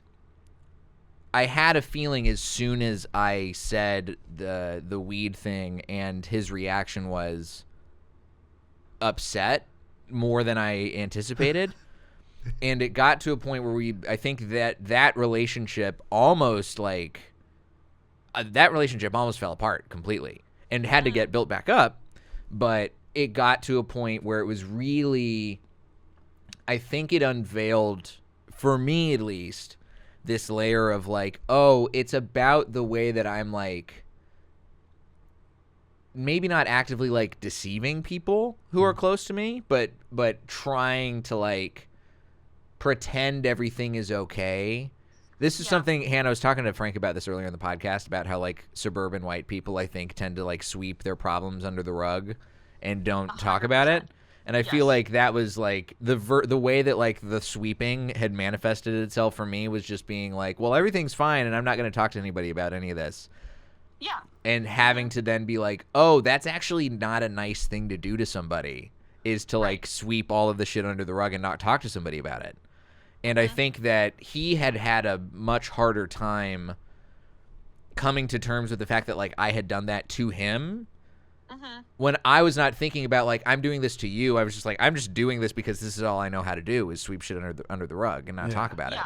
I had a feeling as soon as I said the weed thing, and his reaction was upset more than I anticipated. And it got to a point where I think that relationship almost fell apart completely and had to get built back up. But it got to a point where it was really, I think it unveiled, for me at least, this layer of like, oh, it's about the way that I'm like, maybe not actively like deceiving people who are close to me, but trying to like pretend everything is okay. This is something, Hannah, I was talking to Frank about this earlier in the podcast, about how like suburban white people, I think, tend to like sweep their problems under the rug and don't 100%. Talk about it. And I feel like that was like the way that like the sweeping had manifested itself for me was just being like, well, everything's fine and I'm not going to talk to anybody about any of this. Yeah. And having to then be like, oh, that's actually not a nice thing to do to somebody, is to like sweep all of the shit under the rug and not talk to somebody about it. And I think that he had a much harder time coming to terms with the fact that like I had done that to him. When I was not thinking about like, I'm doing this to you, I was just like, I'm just doing this because this is all I know how to do, is sweep shit under the rug and not talk about it.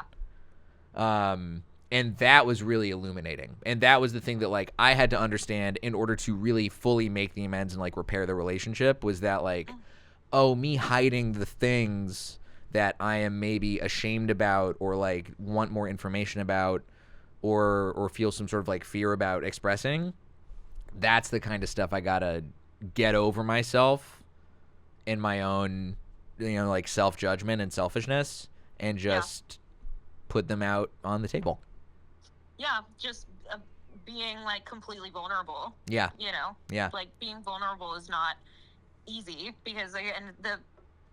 And that was really illuminating. And that was the thing that like I had to understand in order to really fully make the amends and like repair the relationship, was that like, oh, me hiding the things that I am maybe ashamed about or like want more information about or feel some sort of like fear about expressing. That's the kind of stuff I gotta get over myself in my own, like self-judgment and selfishness, and just put them out on the table. Yeah, just being like completely vulnerable. Yeah. Like being vulnerable is not easy, because again,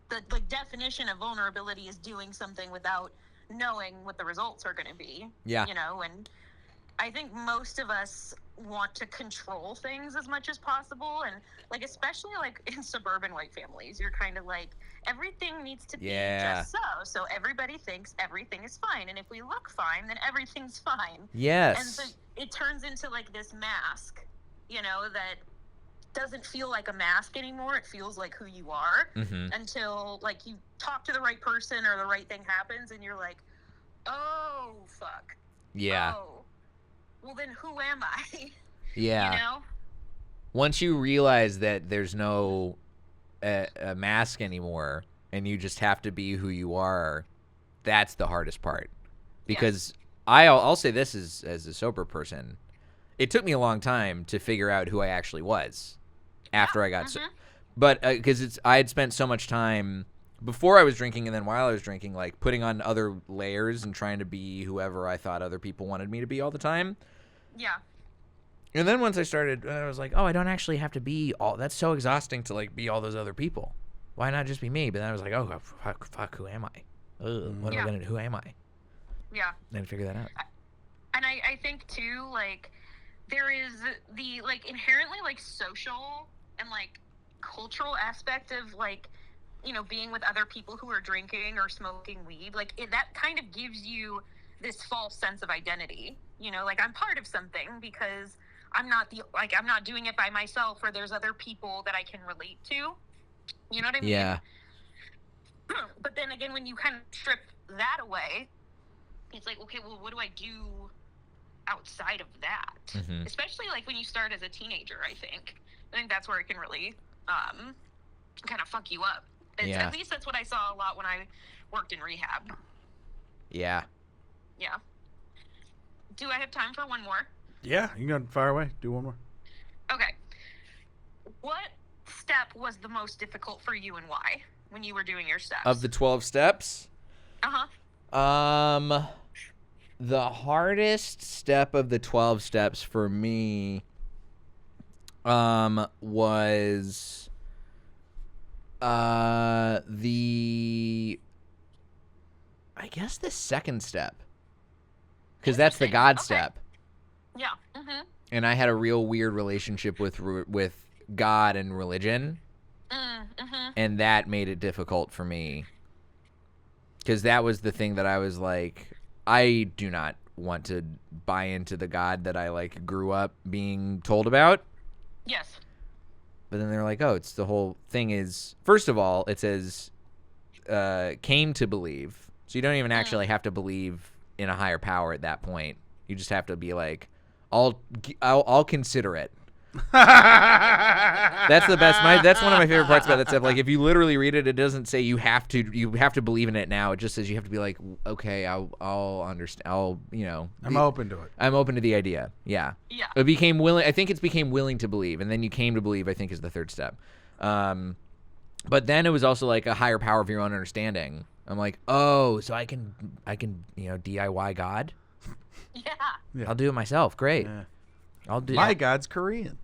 the definition of vulnerability is doing something without knowing what the results are going to be. Yeah. And I think most of us want to control things as much as possible, and like especially like in suburban white families, you're kind of like, everything needs to be just so everybody thinks everything is fine, and if we look fine, then everything's fine. Yes. And so it turns into like this mask, that doesn't feel like a mask anymore. It feels like who you are, until like you talk to the right person or the right thing happens and you're like, oh fuck. Yeah. Oh, well then who am I? Yeah. Once you realize that there's no a mask anymore and you just have to be who you are, that's the hardest part. Because I'll say this as a sober person, it took me a long time to figure out who I actually was after I got but because I had spent so much time before I was drinking and then while I was drinking, like putting on other layers and trying to be whoever I thought other people wanted me to be all the time. Yeah. And then once I started, I was like, oh, I don't actually have to be all. That's so exhausting to like be all those other people. Why not just be me? But then I was like, oh, fuck, who am I? What am I gonna do? Who am I? Yeah. Then figure that out. And I think too, like there is the like inherently like social and like cultural aspect of like, being with other people who are drinking or smoking weed. Like that kind of gives you this false sense of identity. Like I'm part of something because I'm not doing it by myself, or there's other people that I can relate to. You know what I mean? Yeah. But then again, when you kind of strip that away, it's like, okay, well, what do I do outside of that? Especially like when you start as a teenager, I think that's where it can really kind of fuck you up. At least that's what I saw a lot when I worked in rehab. Yeah. Yeah. Do I have time for one more? Yeah, you can go fire away. Do one more. Okay. What step was the most difficult for you and why when you were doing your steps? Of the 12 steps? Uh-huh. The hardest step of the 12 steps for me was I guess the second step. Because that's the God step. Yeah. Mm-hmm. And I had a real weird relationship with God and religion. Mm-hmm. And that made it difficult for me. Because that was the thing that I was like, I do not want to buy into the God that I like grew up being told about. Yes. But then they're like, oh, it's the whole thing is, first of all, it says came to believe. So you don't even actually have to believe in a higher power at that point. You just have to be like, I'll consider it. That's the best. That's one of my favorite parts about that stuff. Like if you literally read it, it doesn't say you have to believe in it now. It just says you have to be like, okay, I'll understand. I'm open to it. I'm open to the idea. Yeah. Yeah. It became willing. I think it's became willing to believe, and then you came to believe. I think is the third step. But then it was also like a higher power of your own understanding. I'm like, oh, so I can DIY God. Yeah. I'll do it myself. Great. Yeah. I'll do. My God's Korean.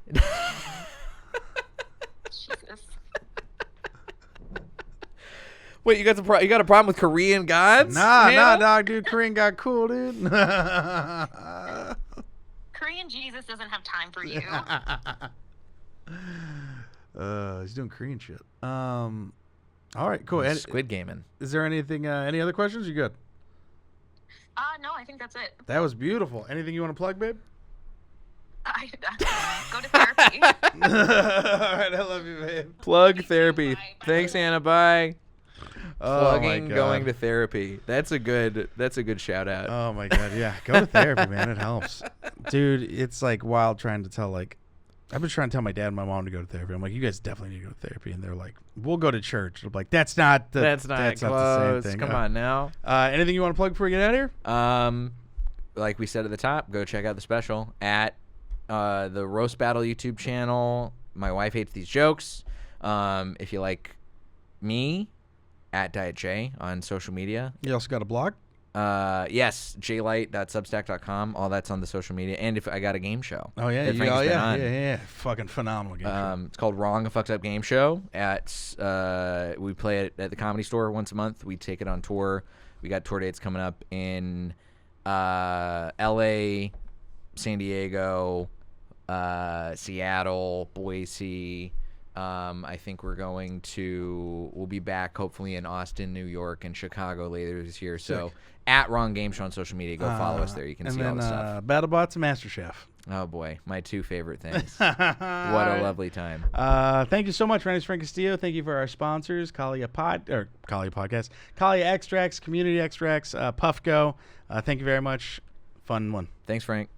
Jesus. Wait, you got a problem with Korean gods? Nah, dog, dude. Korean God cool, dude. Korean Jesus doesn't have time for you. He's doing Korean shit. All right, cool. Squid gaming. Is there anything? Any other questions? You good? No, I think that's it. That was beautiful. Anything you want to plug, babe? Go to therapy. All right, I love you, babe. Plug therapy. Bye. Thanks, Anna. Bye. Oh Plugging my God. going to therapy. That's a good shout out. Oh my God, yeah. Go to therapy, man. It helps. Dude, it's like wild trying to tell, I've been trying to tell my dad and my mom to go to therapy. I'm like, you guys definitely need to go to therapy. And they're like, we'll go to church. I'm like, that's not That's the not same close. thing. Come on now. Anything you want to plug before we get out of here? Like we said at the top, go check out the special at the Roast Battle YouTube channel. My wife hates these jokes. If you like me, at Diet J on social media. You also got a blog? Yes, jlight.substack.com. All that's on the social media. And if I got a game show. Oh yeah, that Frank's been on. yeah. Fucking phenomenal game show. It's called Wrong, a Fucked Up Game Show. We play it at the Comedy Store once a month. We take it on tour. We got tour dates coming up in LA, San Diego, Seattle, Boise. I think we'll be back hopefully in Austin, New York, and Chicago later this year. So at Wrong Game Show on social media, go follow us there. You can see all the stuff. BattleBots and MasterChef. Oh boy, my two favorite things. What a lovely time. Thank you so much, my name is Frank Castillo. Thank you for our sponsors, Kalia Podcast, Kalia Extracts, Community Extracts, Puffco. Thank you very much. Fun one. Thanks, Frank.